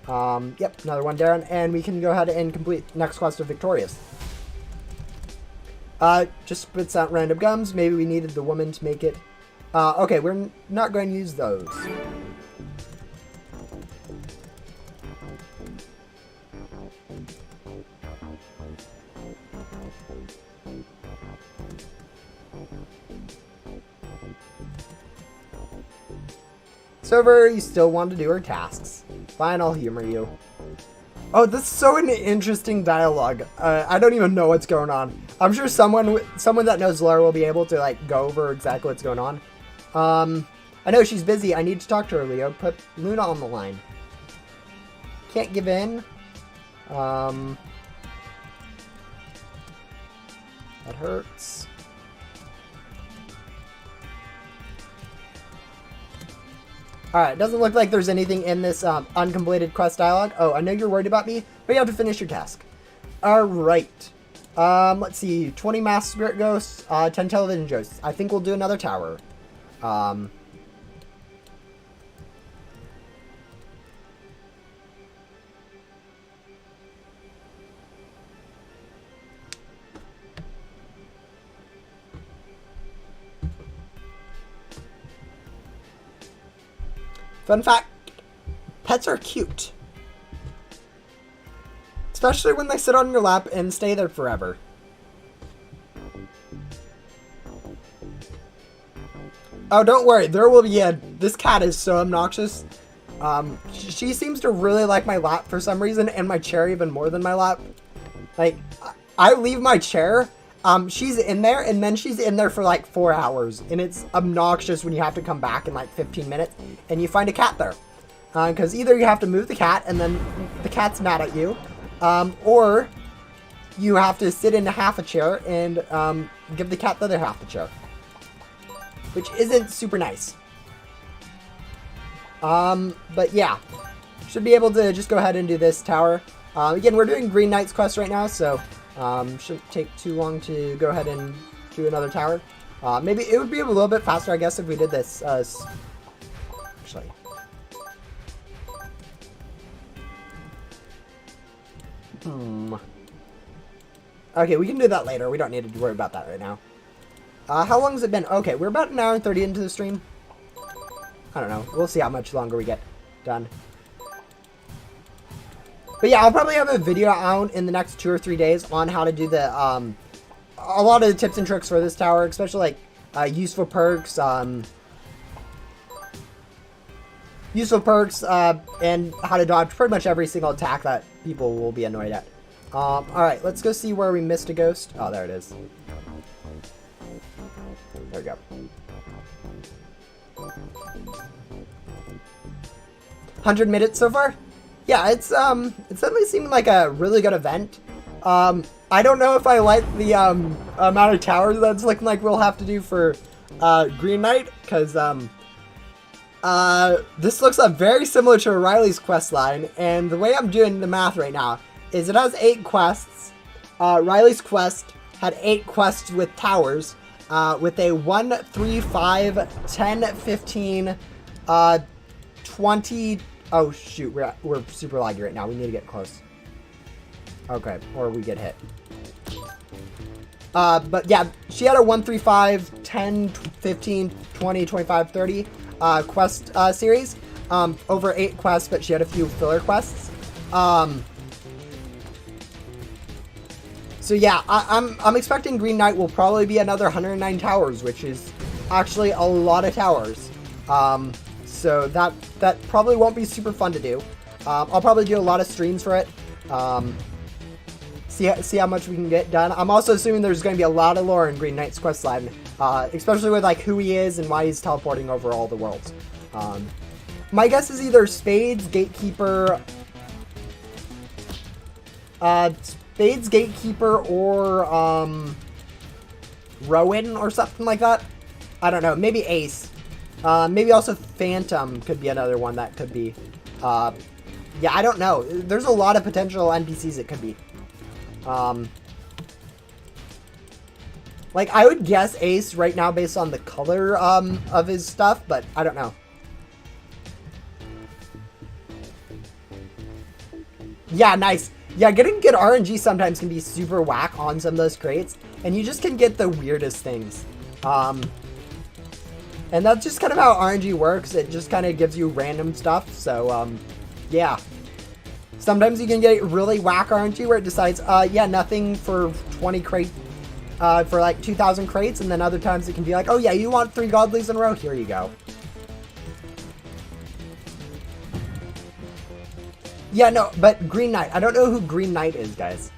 Yep, another one down. And we can go ahead and complete next quest of Victorious. Just spits out random gums. Maybe we needed the woman to make it. Okay, we're not going to use those. Server, you still want to do her tasks. Fine, I'll humor you. Oh, this is so an interesting dialogue. I don't even know what's going on. I'm sure someone that knows lore will be able to like go over exactly what's going on. I know she's busy. I need to talk to her, Leo. Put Luna on the line. Can't give in. That hurts. Alright, doesn't look like there's anything in this uncompleted quest dialogue. Oh, I know you're worried about me, but you have to finish your task. Alright. Let's see. 20 mass spirit ghosts, 10 television ghosts. I think we'll do another tower. Fun fact, pets are cute. Especially when they sit on your lap and stay there forever. Oh, don't worry, there will be this cat is so obnoxious. She seems to really like my lap for some reason, and my chair even more than my lap. Like, I leave my chair, she's in there, and then she's in there for like 4 hours, and it's obnoxious when you have to come back in like 15 minutes, and you find a cat there. Because either you have to move the cat, and then the cat's mad at you, or you have to sit in half a chair and give the cat the other half the chair. Which isn't super nice. But yeah. Should be able to just go ahead and do this tower. Again, we're doing Green Knight's quest right now, so shouldn't take too long to go ahead and do another tower. Maybe it would be a little bit faster, I guess, if we did this. Actually. Okay, we can do that later. We don't need to worry about that right now. How long has it been? Okay, we're about an hour and 30 into the stream. I don't know. We'll see how much longer we get done. But yeah, I'll probably have a video out in the next 2 or 3 days on how to do the, a lot of the tips and tricks for this tower, especially like, useful perks, and how to dodge pretty much every single attack that people will be annoyed at. Alright, let's go see where we missed a ghost. Oh, there it is. There we go. 100 minutes so far? Yeah, it's definitely seemed like a really good event. I don't know if I like the amount of towers that's looking like we'll have to do for Green Knight, because this looks very similar to Riley's quest line, and the way I'm doing the math right now is it has 8 quests. Riley's quest had 8 quests with towers, with a 1, 3, 5, 10, 15, 20... Oh shoot, we're super laggy right now. We need to get close. Okay, or we get hit. But yeah, she had a 1, 3, 5, 10, 15, 20, 25, 30 quest series. Over 8 quests, but she had a few filler quests. So yeah, I'm expecting Green Knight will probably be another 109 towers, which is actually a lot of towers. So that probably won't be super fun to do. I'll probably do a lot of streams for it. See how much we can get done. I'm also assuming there's going to be a lot of lore in Green Knight's questline, especially with like who he is and why he's teleporting over all the worlds. My guess is either Spades, Gatekeeper, or Rowan or something like that. I don't know. Maybe Ace. Maybe also Phantom could be another one that could be. Yeah, I don't know. There's a lot of potential NPCs it could be. Like, I would guess Ace right now based on the color of his stuff, but I don't know. Yeah, nice. Yeah, getting good RNG sometimes can be super whack on some of those crates, and you just can get the weirdest things. And that's just kind of how RNG works. It just kind of gives you random stuff. So, yeah. Sometimes you can get really whack RNG where it decides, yeah, nothing for 20 crates, for like 2,000 crates. And then other times it can be like, oh yeah, you want 3 godlies in a row? Here you go. Yeah, no, but Green Knight. I don't know who Green Knight is, guys.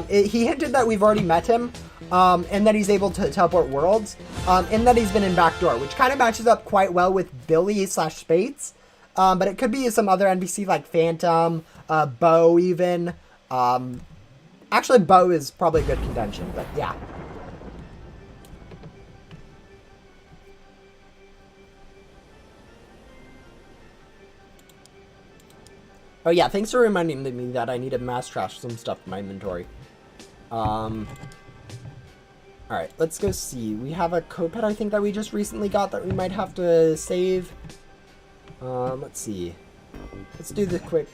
He hinted that we've already met him, and that he's able to teleport worlds, and that he's been in Backdoor, which kind of matches up quite well with Billy / Spates. But it could be some other NPC like Phantom, Bo even. Actually, Bo is probably a good contention, but yeah. Oh yeah, thanks for reminding me that I need to mass trash some stuff in my inventory. Alright, let's go see. We have a Copet I think that we just recently got that we might have to save. Let's see. Let's do the quick...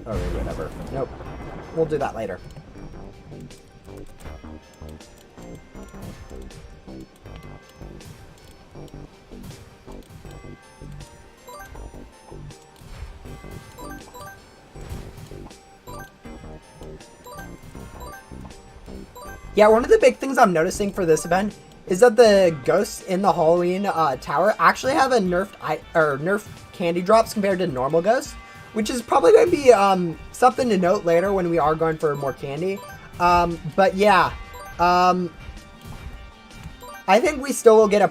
Oh, whatever. Nope. We'll do that later. Yeah, one of the big things I'm noticing for this event is that the ghosts in the Halloween tower actually have a nerfed candy drops compared to normal ghosts, which is probably going to be something to note later when we are going for more candy. But yeah, I think we still will get a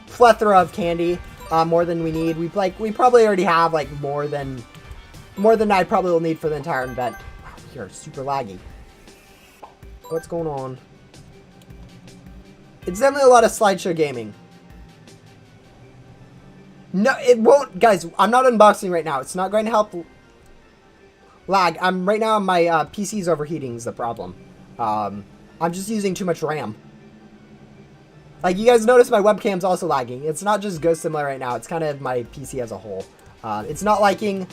plethora of candy, more than we need. We probably already have like more than I probably will need for the entire event. Wow, we are super laggy. What's going on? It's definitely a lot of slideshow gaming. No, it won't, guys. I'm not unboxing right now. It's not going to help lag. Right now my PC's overheating is the problem. I'm just using too much RAM. Like, you guys notice my webcam's also lagging. It's not just Ghost Simulator right now. It's kind of my PC as a whole. It's not liking...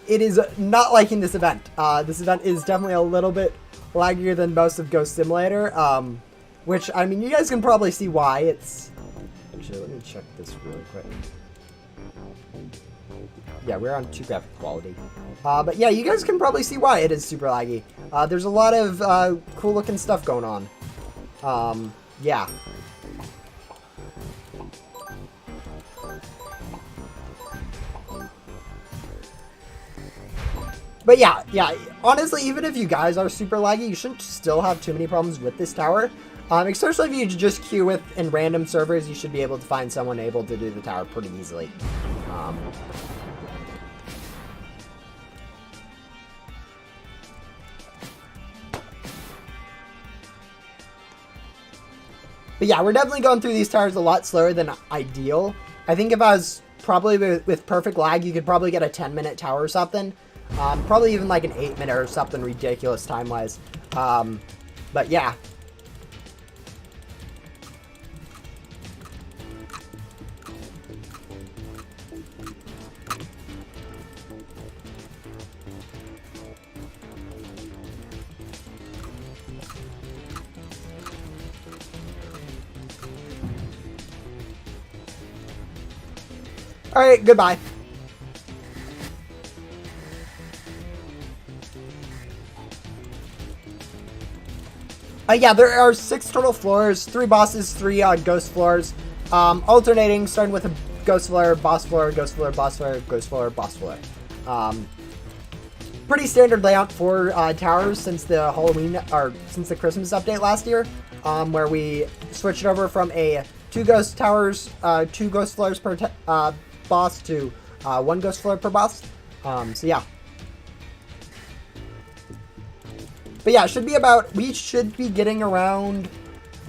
It is not liking this event. This event is definitely a little bit laggier than most of Ghost Simulator. Which, I mean, you guys can probably see why. It's... Actually, let me check this really quick. Yeah, we're on 2 graphic quality. But yeah, you guys can probably see why it is super laggy. There's a lot of cool looking stuff going on. Yeah. But yeah, honestly, even if you guys are super laggy, you shouldn't still have too many problems with this tower. Especially if you just queue with in random servers, you should be able to find someone able to do the tower pretty easily. But yeah, we're definitely going through these towers a lot slower than ideal. I think if I was probably with perfect lag, you could probably get a 10-minute tower or something. Probably even like an 8-minute or something ridiculous time-wise. But yeah. Alright, goodbye. Yeah, there are 6 total floors, 3 bosses, 3 ghost floors, alternating, starting with a ghost floor, boss floor, ghost floor, boss floor, ghost floor, boss floor. Pretty standard layout for towers since the since the Christmas update last year, where we switched over from a 2 ghost towers, 2 ghost floors per boss to 1 ghost floor per boss. So yeah. But yeah, we should be getting around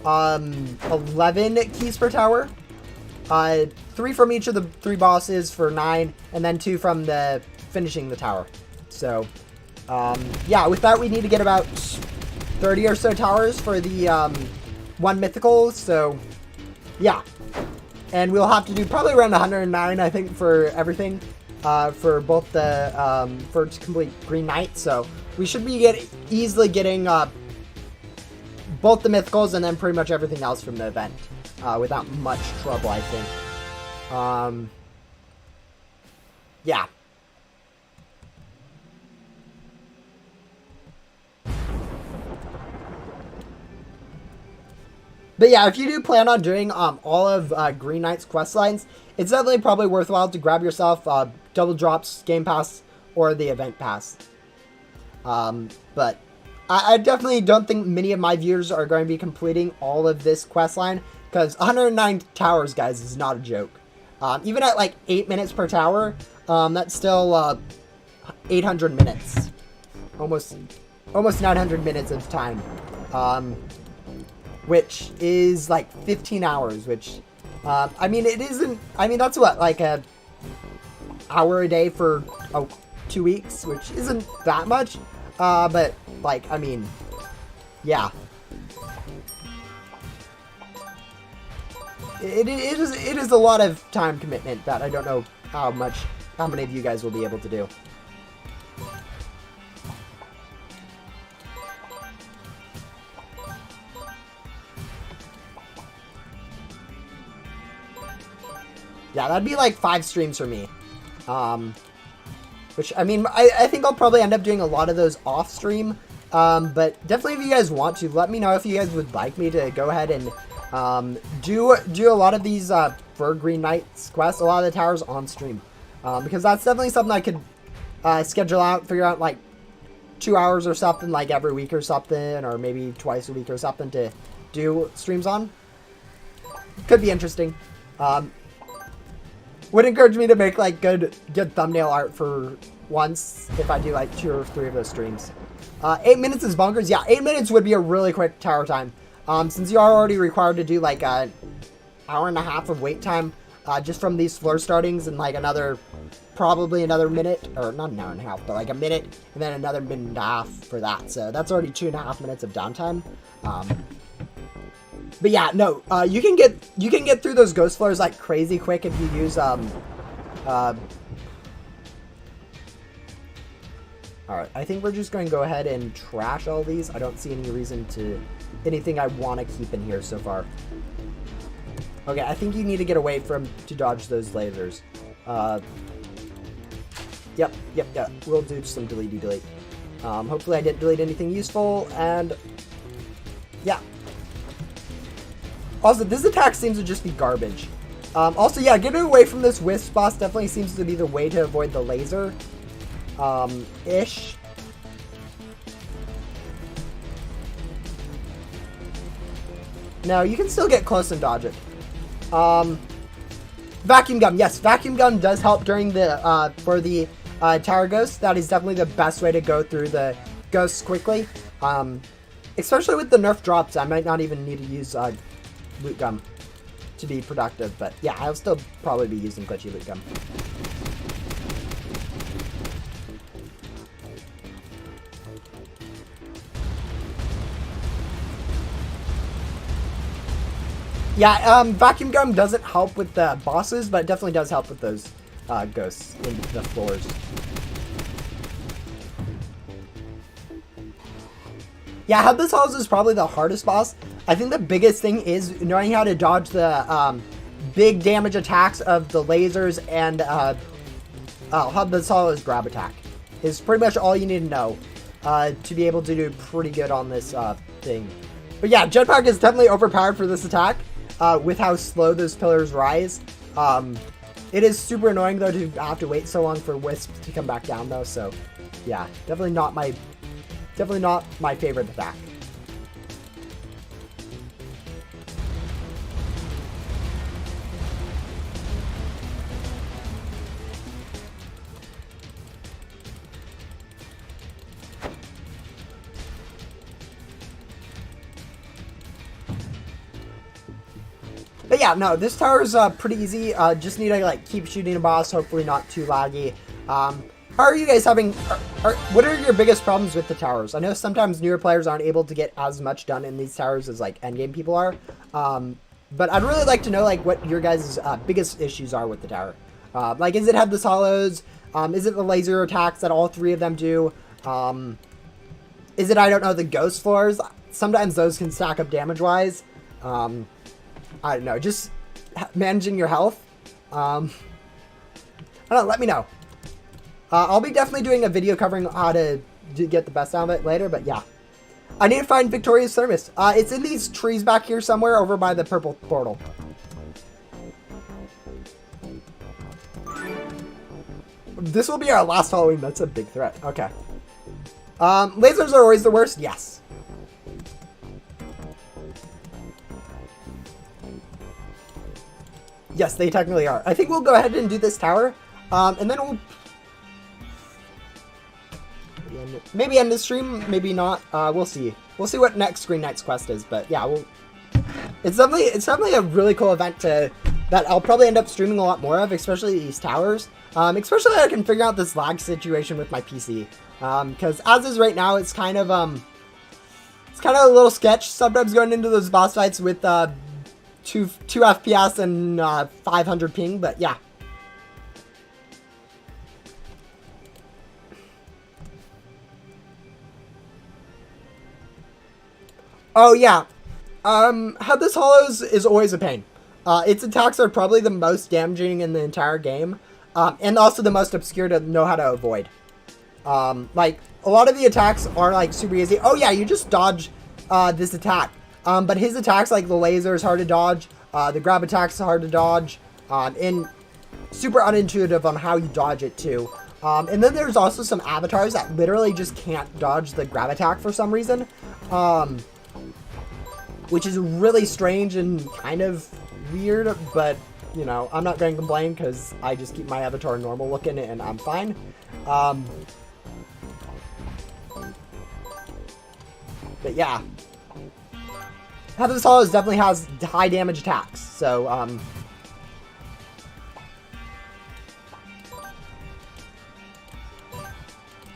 11 keys per tower. 3 from each of the 3 bosses for 9, and then 2 from finishing the tower. So, yeah, with that we need to get about 30 or so towers for the 1 mythical, so yeah. And we'll have to do probably around 109, I think, for everything, for both the, for to complete Green Knight, so we should be easily getting both the mythicals and then pretty much everything else from the event without much trouble, I think. Yeah. But yeah, if you do plan on doing all of Green Knight's quest lines, it's definitely probably worthwhile to grab yourself Double Drops Game Pass or the event pass. But I definitely don't think many of my viewers are going to be completing all of this quest line, because 109 towers, guys, is not a joke. Even at like 8 minutes per tower, that's still 800 minutes. Almost 900 minutes of time. Which is like 15 hours, which, I mean, it isn't, I mean, that's what, like a hour a day for 2 weeks, which isn't that much, but, like, I mean, yeah. It is a lot of time commitment that I don't know how many of you guys will be able to do. Yeah, that'd be like 5 streams for me. Which, I mean, I think I'll probably end up doing a lot of those off stream. But definitely if you guys want to, let me know if you guys would like me to go ahead and do a lot of these for Green Knights quests, a lot of the towers on stream. Because that's definitely something I could schedule out, figure out like 2 hours or something, like every week or something, or maybe twice a week or something to do streams on. Could be interesting. Would encourage me to make like good thumbnail art for once if I do like 2 or 3 of those streams. 8 minutes is bonkers. Yeah, 8 minutes would be a really quick tower time. Since you are already required to do like an hour and a half of wait time just from these floor startings, and like probably another minute, or not an hour and a half, but like a minute, and then another minute and a half for that. So that's already 2.5 minutes of downtime. But yeah, no, you can get through those ghost floors like crazy quick if you use alright, I think we're just going to go ahead and trash all these. I don't see any reason to anything I want to keep in here so far. Okay, I think you need to get away to dodge those lasers. Yep. We'll do some delete. Hopefully I didn't delete anything useful, and yeah. Also, this attack seems to just be garbage. Also, yeah, getting away from this Wisp boss definitely seems to be the way to avoid the laser. Ish. No, you can still get close and dodge it. Vacuum gun. Yes, vacuum gun does help during the, for the tower ghosts. That is definitely the best way to go through the ghosts quickly. Especially with the nerf drops, I might not even need to use, loot gum to be productive, but yeah, I'll still probably be using glitchy loot gum. Yeah, vacuum gum doesn't help with the bosses, but it definitely does help with those ghosts in the floors. Yeah, Headless Halls is probably the hardest boss. I think the biggest thing is knowing how to dodge the big damage attacks of the lasers, and Headless Halls grab attack is pretty much all you need to know to be able to do pretty good on this thing. But yeah, Jetpack is definitely overpowered for this attack with how slow those pillars rise. It is super annoying though to have to wait so long for Wisp to come back down though. So yeah, definitely not my favorite attack. But yeah, no, this tower is pretty easy. Just need to like keep shooting a boss, hopefully not too laggy. How are you guys having, what are your biggest problems with the towers? I know sometimes newer players aren't able to get as much done in these towers as like endgame people are. But I'd really like to know like what your guys' biggest issues are with the tower. Like, is it Headless Hollows? Is it the laser attacks that all 3 of them do? Is it, I don't know, the ghost floors? Sometimes those can stack up damage-wise. I don't know, just managing your health. I don't know, let me know. I'll be definitely doing a video covering how to get the best out of it later, but yeah. I need to find Victoria's Thermos. It's in these trees back here somewhere over by the purple portal. This will be our last Halloween. That's a big threat. Okay. Lasers are always the worst. Yes. Yes, they technically are. I think we'll go ahead and do this tower. And then we'll maybe end the stream, maybe not. We'll see. We'll see what next Green Knight's quest is. But yeah, it's definitely a really cool event that I'll probably end up streaming a lot more of, especially these towers. Especially I can figure out this lag situation with my PC. Because as is right now, it's kind of a little sketch. Sometimes going into those boss fights with 2 FPS and 500 ping, but yeah. Oh yeah, Headless Hollows is always a pain. Its attacks are probably the most damaging in the entire game, and also the most obscure to know how to avoid. Like, a lot of the attacks are like super easy. Oh yeah, you just dodge this attack. But his attacks, like the laser, is hard to dodge. The grab attacks are hard to dodge. And super unintuitive on how you dodge it too. And then there's also some avatars that literally just can't dodge the grab attack for some reason. Which is really strange and kind of weird, but, you know, I'm not going to complain because I just keep my avatar normal looking and I'm fine. But yeah. Headless Hollows definitely has high damage attacks, so,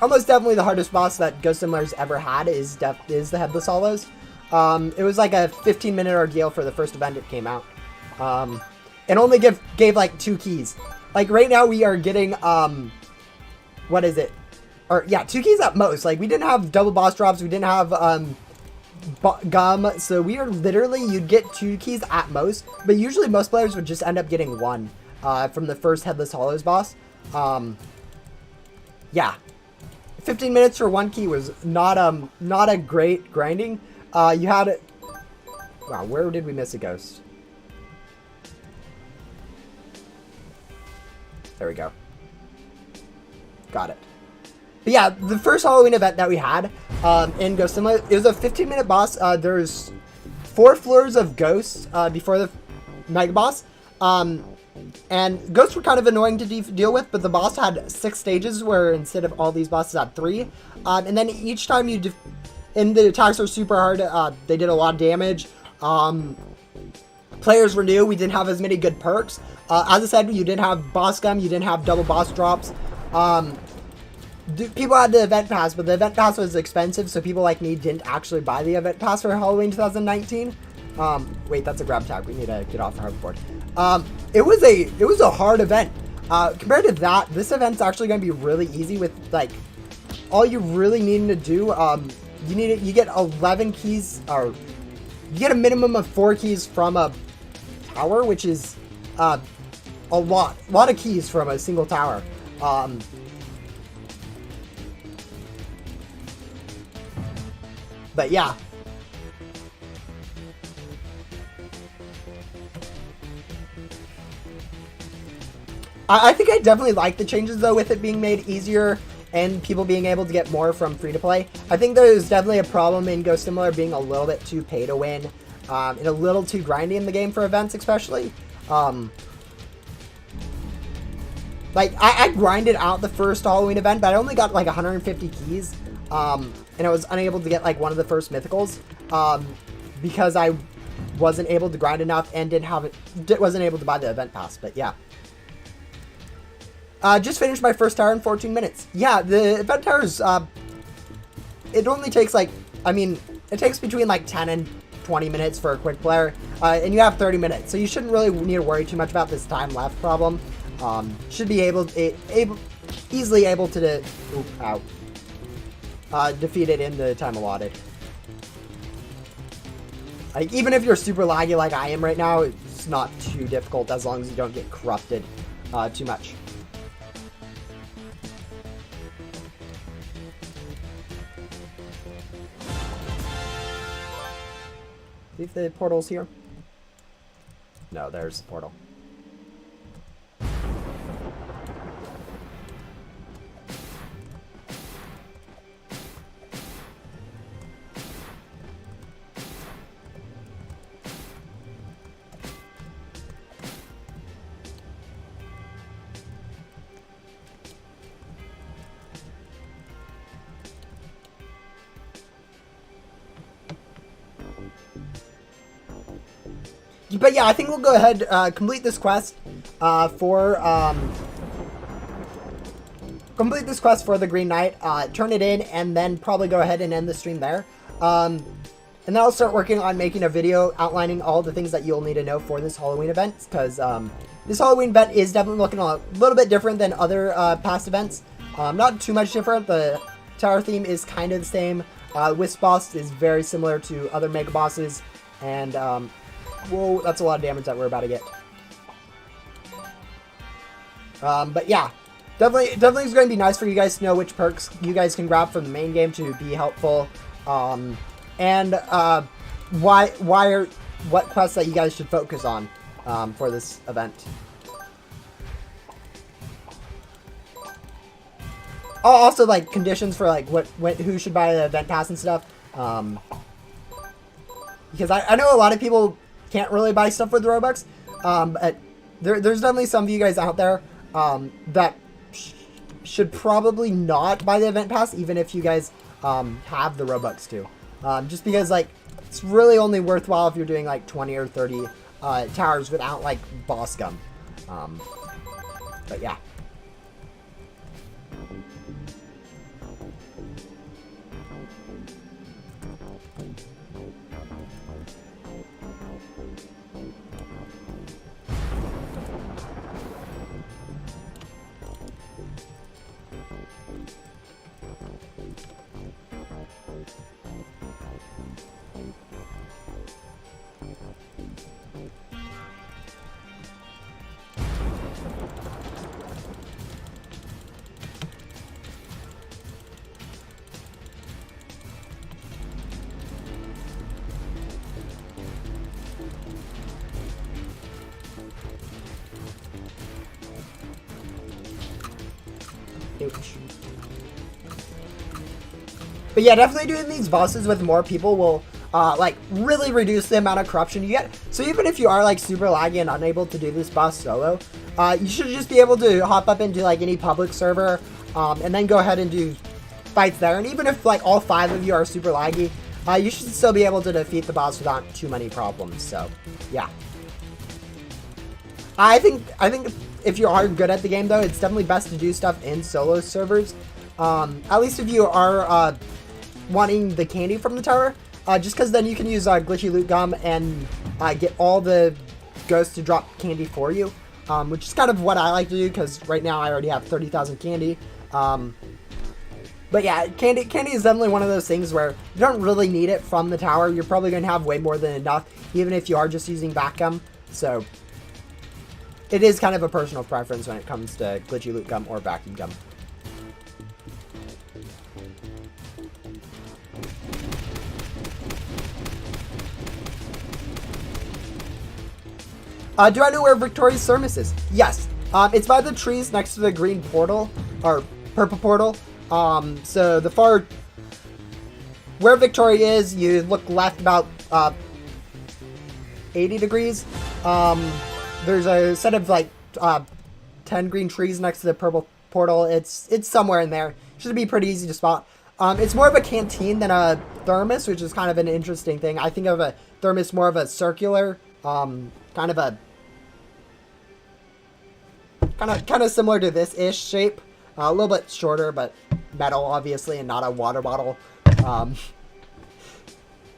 almost definitely the hardest boss that Ghost Simulator's ever had is the Headless Hollows. It was like a 15-minute ordeal for the first event it came out. It only gave like 2 keys. Like right now we are getting, what is it? Or yeah, 2 keys at most. Like we didn't have double boss drops. We didn't have, gum. So we are literally, you'd get 2 keys at most. But usually most players would just end up getting 1, from the first Headless Hollows boss. Yeah. 15 minutes for 1 key was not a great grinding. You had it. Wow, where did we miss a ghost? There we go. Got it. But yeah, the first Halloween event that we had in Ghost Simulator, it was a 15-minute boss. There's 4 floors of ghosts before the mega boss. And ghosts were kind of annoying to deal with, but the boss had 6 stages where instead of all these bosses had 3. And then each time you and the attacks were super hard. They did a lot of damage. Players were new. We didn't have as many good perks. As I said, you didn't have boss gum. You didn't have double boss drops. People had the event pass, but the event pass was expensive, so people like me didn't actually buy the event pass for Halloween 2019. Wait, that's a grab tag. We need to get off the hoverboard. It was a hard event. Compared to that, this event's actually going to be really easy with like all you really need to do. You get 11 keys, or you get a minimum of 4 keys from a tower, which is a lot of keys from a single tower. But yeah. I think I definitely like the changes though, with it being made easier and people being able to get more from free-to-play. I think there's definitely a problem in Ghost Simulator being a little bit too pay-to-win, and a little too grindy in the game for events especially. Like, I grinded out the first Halloween event, but I only got like 150 keys, and I was unable to get like one of the first mythicals, because I wasn't able to grind enough and wasn't able to buy the event pass, but yeah. Just finished my first tower in 14 minutes. Yeah, the event towers, it only takes like, I mean, it takes between like 10 and 20 minutes for a quick player, and you have 30 minutes, so you shouldn't really need to worry too much about this time left problem. Should be easily able to defeat it in the time allotted. Like, even if you're super laggy like I am right now, it's not too difficult as long as you don't get corrupted too much. See if the portal's here. No, there's the portal. But yeah, I think we'll go ahead, complete this quest complete this quest for the Green Knight, turn it in, and then probably go ahead and end the stream there. And then I'll start working on making a video outlining all the things that you'll need to know for this Halloween event, because this Halloween event is definitely looking a little bit different than other past events. Not too much different. The tower theme is kind of the same. Wisp boss is very similar to other mega bosses, and whoa, that's a lot of damage that we're about to get. But yeah, definitely is going to be nice for you guys to know which perks you guys can grab from the main game to be helpful, and what quests that you guys should focus on for this event. Also, like, conditions for like who should buy the event pass and stuff, because I know a lot of people can't really buy stuff with Robux, but there's definitely some of you guys out there that should probably not buy the event pass, even if you guys have the Robux too, just because, like, it's really only worthwhile if you're doing like 20 or 30 towers without like boss gum. But yeah. But yeah, definitely doing these bosses with more people will like really reduce the amount of corruption you get. So even if you are like super laggy and unable to do this boss solo, you should just be able to hop up into like any public server, and then go ahead and do fights there. And even if like all 5 of you are super laggy, you should still be able to defeat the boss without too many problems. So yeah, I think if you are good at the game though, it's definitely best to do stuff in solo servers. At least if you are wanting the candy from the tower, just because then you can use glitchy loot gum and get all the ghosts to drop candy for you, which is kind of what I like to do, because right now I already have 30,000 candy. But yeah, candy is definitely one of those things where you don't really need it from the tower. You're probably going to have way more than enough, even if you are just using back gum. So it is kind of a personal preference when it comes to glitchy loot gum or vacuum gum. Do I know where Victoria's Thermos is? Yes. It's by the trees next to the green portal, or purple portal. So the where Victoria is, you look left about 80 degrees. There's a set of like 10 green trees next to the purple portal. It's somewhere in there. Should be pretty easy to spot. It's more of a canteen than a thermos, which is kind of an interesting thing. I think of a thermos more of a circular, kind of similar to this-ish shape. A little bit shorter, but metal, obviously, and not a water bottle.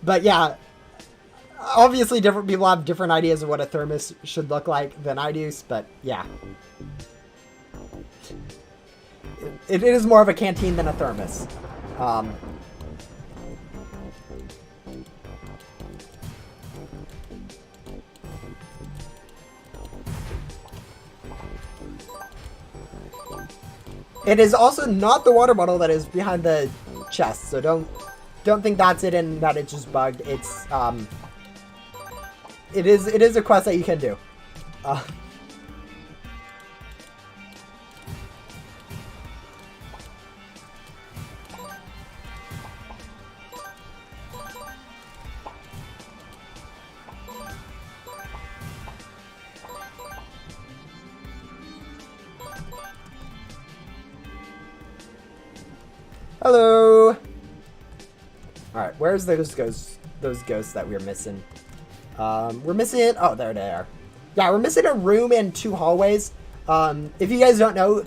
But yeah, obviously different people have different ideas of what a thermos should look like than I do, but yeah. It is more of a canteen than a thermos. It is also not the water bottle that is behind the chest, so don't think that's it and that it's just bugged. It's it is a quest that you can do. Hello. All right, where's those ghosts that we were missing? We're missing... Oh, there they are. Yeah, we're missing a room and 2 hallways. If you guys don't know,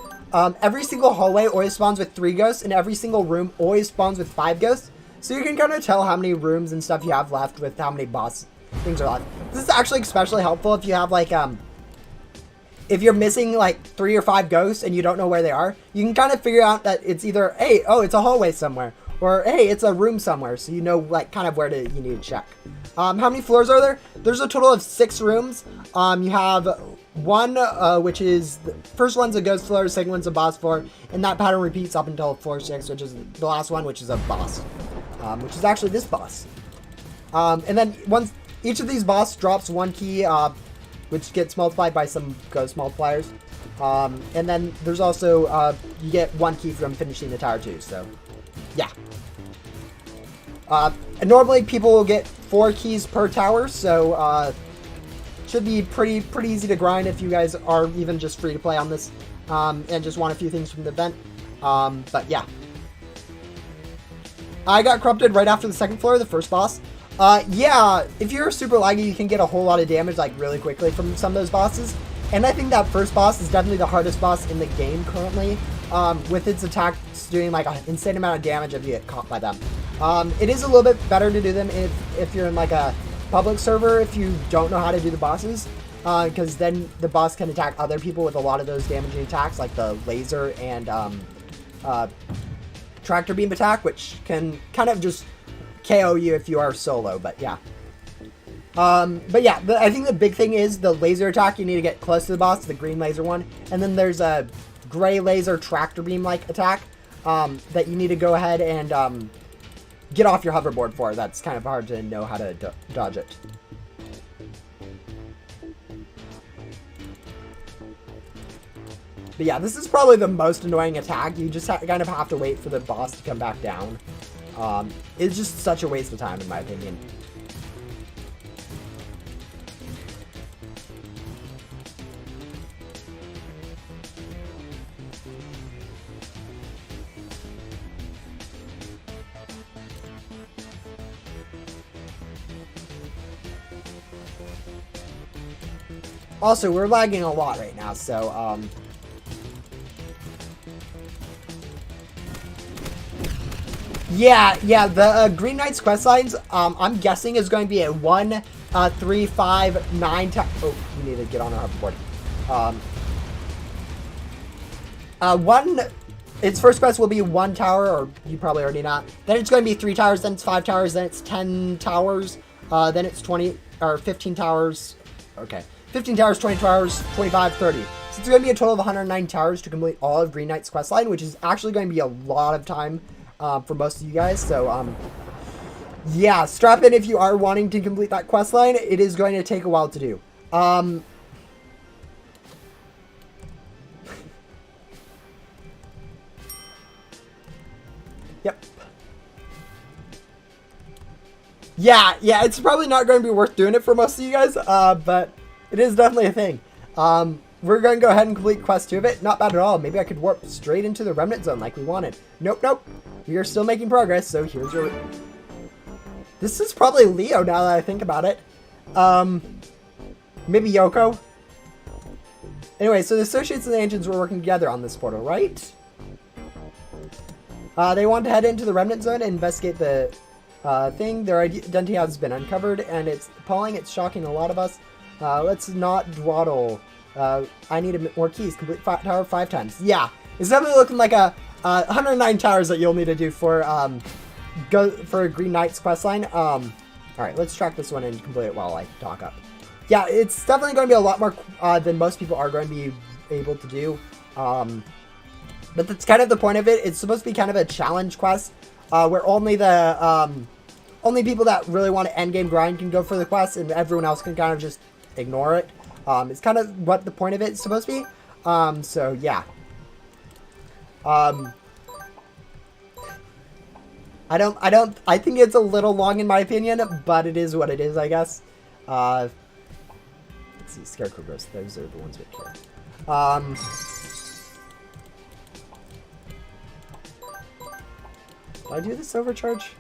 every single hallway always spawns with 3 ghosts, and every single room always spawns with 5 ghosts. So you can kind of tell how many rooms and stuff you have left with how many boss things are left. This is actually especially helpful if you have, like, if you're missing, like, 3 or 5 ghosts and you don't know where they are. You can kind of figure out that it's either, hey, oh, it's a hallway somewhere. Or, hey, it's a room somewhere. So you know, like, kind of where you need to check. How many floors are there? There's a total of 6 rooms. You have 1, which is... The first one's a ghost floor, the second one's a boss floor. And that pattern repeats up until floor 6, which is the last one, which is a boss. Which is actually this boss. And then once each of these boss drops 1 key, which gets multiplied by some ghost multipliers. And then there's also, you get 1 key from finishing the tower too, so, yeah. And normally people will get 4 keys per tower, so, should be pretty easy to grind if you guys are even just free to play on this, and just want a few things from the event. But yeah. I got corrupted right after the second floor, the first boss. Yeah, if you're super laggy, you can get a whole lot of damage, like, really quickly from some of those bosses. And I think that first boss is definitely the hardest boss in the game currently, with its attacks doing, like, an insane amount of damage if you get caught by them. It is a little bit better to do them if you're in, like, a public server, if you don't know how to do the bosses, because then the boss can attack other people with a lot of those damaging attacks, like the laser and tractor beam attack, which can kind of just KO you if you are solo, but yeah. But yeah, I think the big thing is the laser attack. You need to get close to the boss, the green laser one. And then there's a gray laser tractor beam-like attack that you need to go ahead and get off your hoverboard for. That's kind of hard to know how to dodge it. But yeah, this is probably the most annoying attack. You just kind of have to wait for the boss to come back down. It's just such a waste of time, in my opinion. Also, we're lagging a lot right now, so, yeah, the Green Knight's quest lines, I'm guessing is going to be a 1, 3, 5, 9 oh, we need to get on our hoverboard. Its first quest will be 1 tower, or you probably already not. Then it's going to be 3 towers, then it's 5 towers, then it's 10 towers, then it's 20, or 15 towers, okay. 15 towers, 20 towers, 25, 30. So it's going to be a total of 109 towers to complete all of Green Knight's questline, which is actually going to be a lot of time for most of you guys. So, yeah, strap in if you are wanting to complete that questline. It is going to take a while to do. Yep. Yeah, it's probably not going to be worth doing it for most of you guys, but it is definitely a thing. We're going to go ahead and complete quest 2 of it. Not bad at all. Maybe I could warp straight into the remnant zone like we wanted. Nope. We are still making progress, so here's your... This is probably Leo now that I think about it. Maybe Yoko. Anyway, so the associates and the ancients were working together on this portal, right? They want to head into the remnant zone and investigate the thing. Their identity has been uncovered, and it's appalling. It's shocking a lot of us. Let's not dawdle. I need more keys. Complete tower 5 times. Yeah, it's definitely looking like a 109 towers that you'll need to do for a Green Knight's questline. All right, let's track this one and complete it while I talk up. Yeah, it's definitely going to be a lot more than most people are going to be able to do. But that's kind of the point of it. It's supposed to be kind of a challenge quest where only the only people that really want to end game grind can go for the quest, and everyone else can kind of just ignore it. It's kind of what the point of it is supposed to be. So yeah. I think it's a little long in my opinion, but it is what it is, I guess. Let's see, Scarecrow Ghosts, those are the ones we kill. Did I do this overcharge?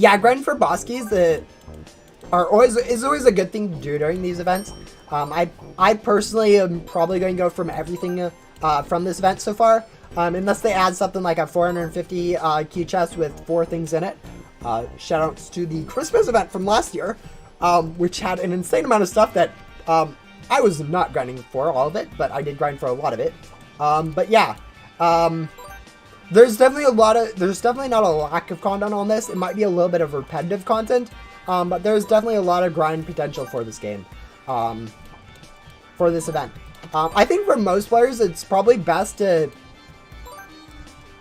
yeah, grinding for boss keys is always a good thing to do during these events. I personally am probably going to go from everything from this event so far, unless they add something like a 450 key chest with 4 things in it. Shoutouts to the Christmas event from last year, which had an insane amount of stuff that I was not grinding for all of it, but I did grind for a lot of it. But yeah, there's definitely not a lack of content on this. It might be a little bit of repetitive content, but there's definitely a lot of grind potential for this game, for this event. I think for most players, it's probably best to,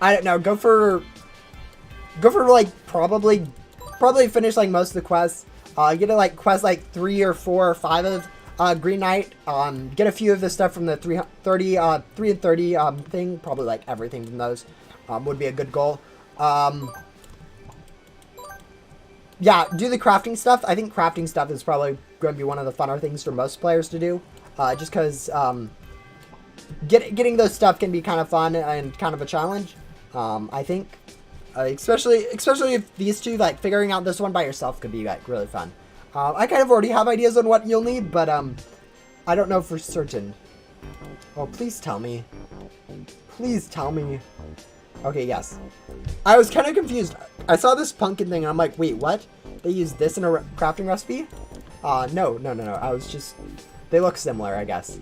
I don't know, go for like probably finish like most of the quests. Get to like quest like 3 or 4 or 5 of Green Knight. Get a few of the stuff from the 3 and 30 thing. Probably like everything from those would be a good goal. Yeah, do the crafting stuff. I think crafting stuff is probably going to be one of the funner things for most players to do. Just because getting those stuff can be kind of fun and kind of a challenge. I think. Especially if these two, like, figuring out this one by yourself could be, like, really fun. I kind of already have ideas on what you'll need, but, I don't know for certain. Oh, please tell me. Please tell me. Okay, yes. I was kind of confused. I saw this pumpkin thing, and I'm like, wait, what? They use this in a crafting recipe? No. I was just... They look similar, I guess.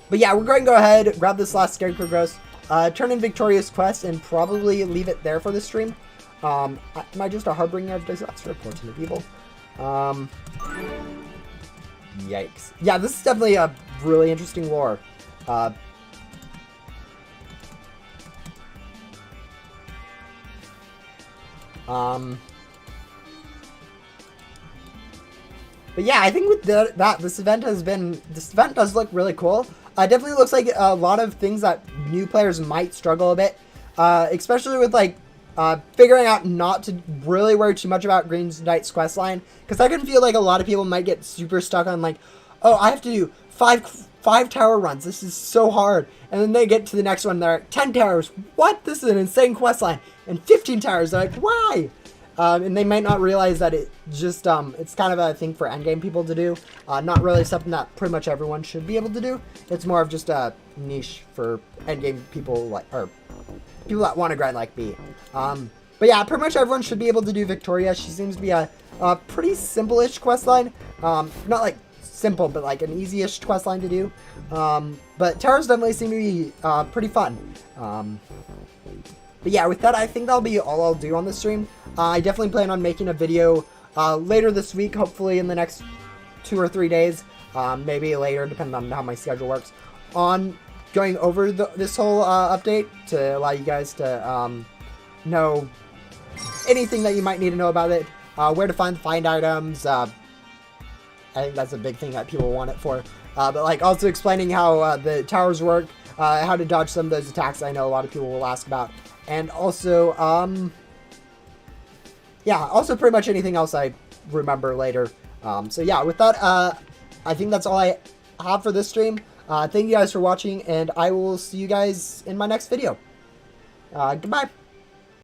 But yeah, we're going to go ahead, grab this last Scarecrow Ghost, turn in Victoria's quest, and probably leave it there for the stream. Am I just a harbinger of disaster? Unfortunate people. Yikes. Yeah, this is definitely a really interesting lore. But yeah, I think with this event does look really cool. It definitely looks like a lot of things that new players might struggle a bit, especially with like figuring out not to really worry too much about Green Knight's questline, because I can feel like a lot of people might get super stuck on like, oh, I have to do five tower runs. This is so hard, and then they get to the next one, they're at 10 towers. What? This is an insane questline, and 15 towers. They're like, why? And they might not realize that it just, it's kind of a thing for endgame people to do. Not really something that pretty much everyone should be able to do. It's more of just a niche for endgame people, like, or people that want to grind like me. But yeah, pretty much everyone should be able to do Victoria. She seems to be a pretty simple-ish questline. Not like simple, but like an easy-ish questline to do. But towers definitely seem to be pretty fun. But yeah, with that, I think that'll be all I'll do on this stream. I definitely plan on making a video later this week, hopefully in the next 2 or 3 days. Maybe later, depending on how my schedule works. On going over this whole update to allow you guys to know anything that you might need to know about it. Where to find items. I think that's a big thing that people want it for. But like also explaining how the towers work, how to dodge some of those attacks I know a lot of people will ask about. And also, yeah, also pretty much anything else I remember later. So yeah, with that, I think that's all I have for this stream. Thank you guys for watching, and I will see you guys in my next video. Goodbye.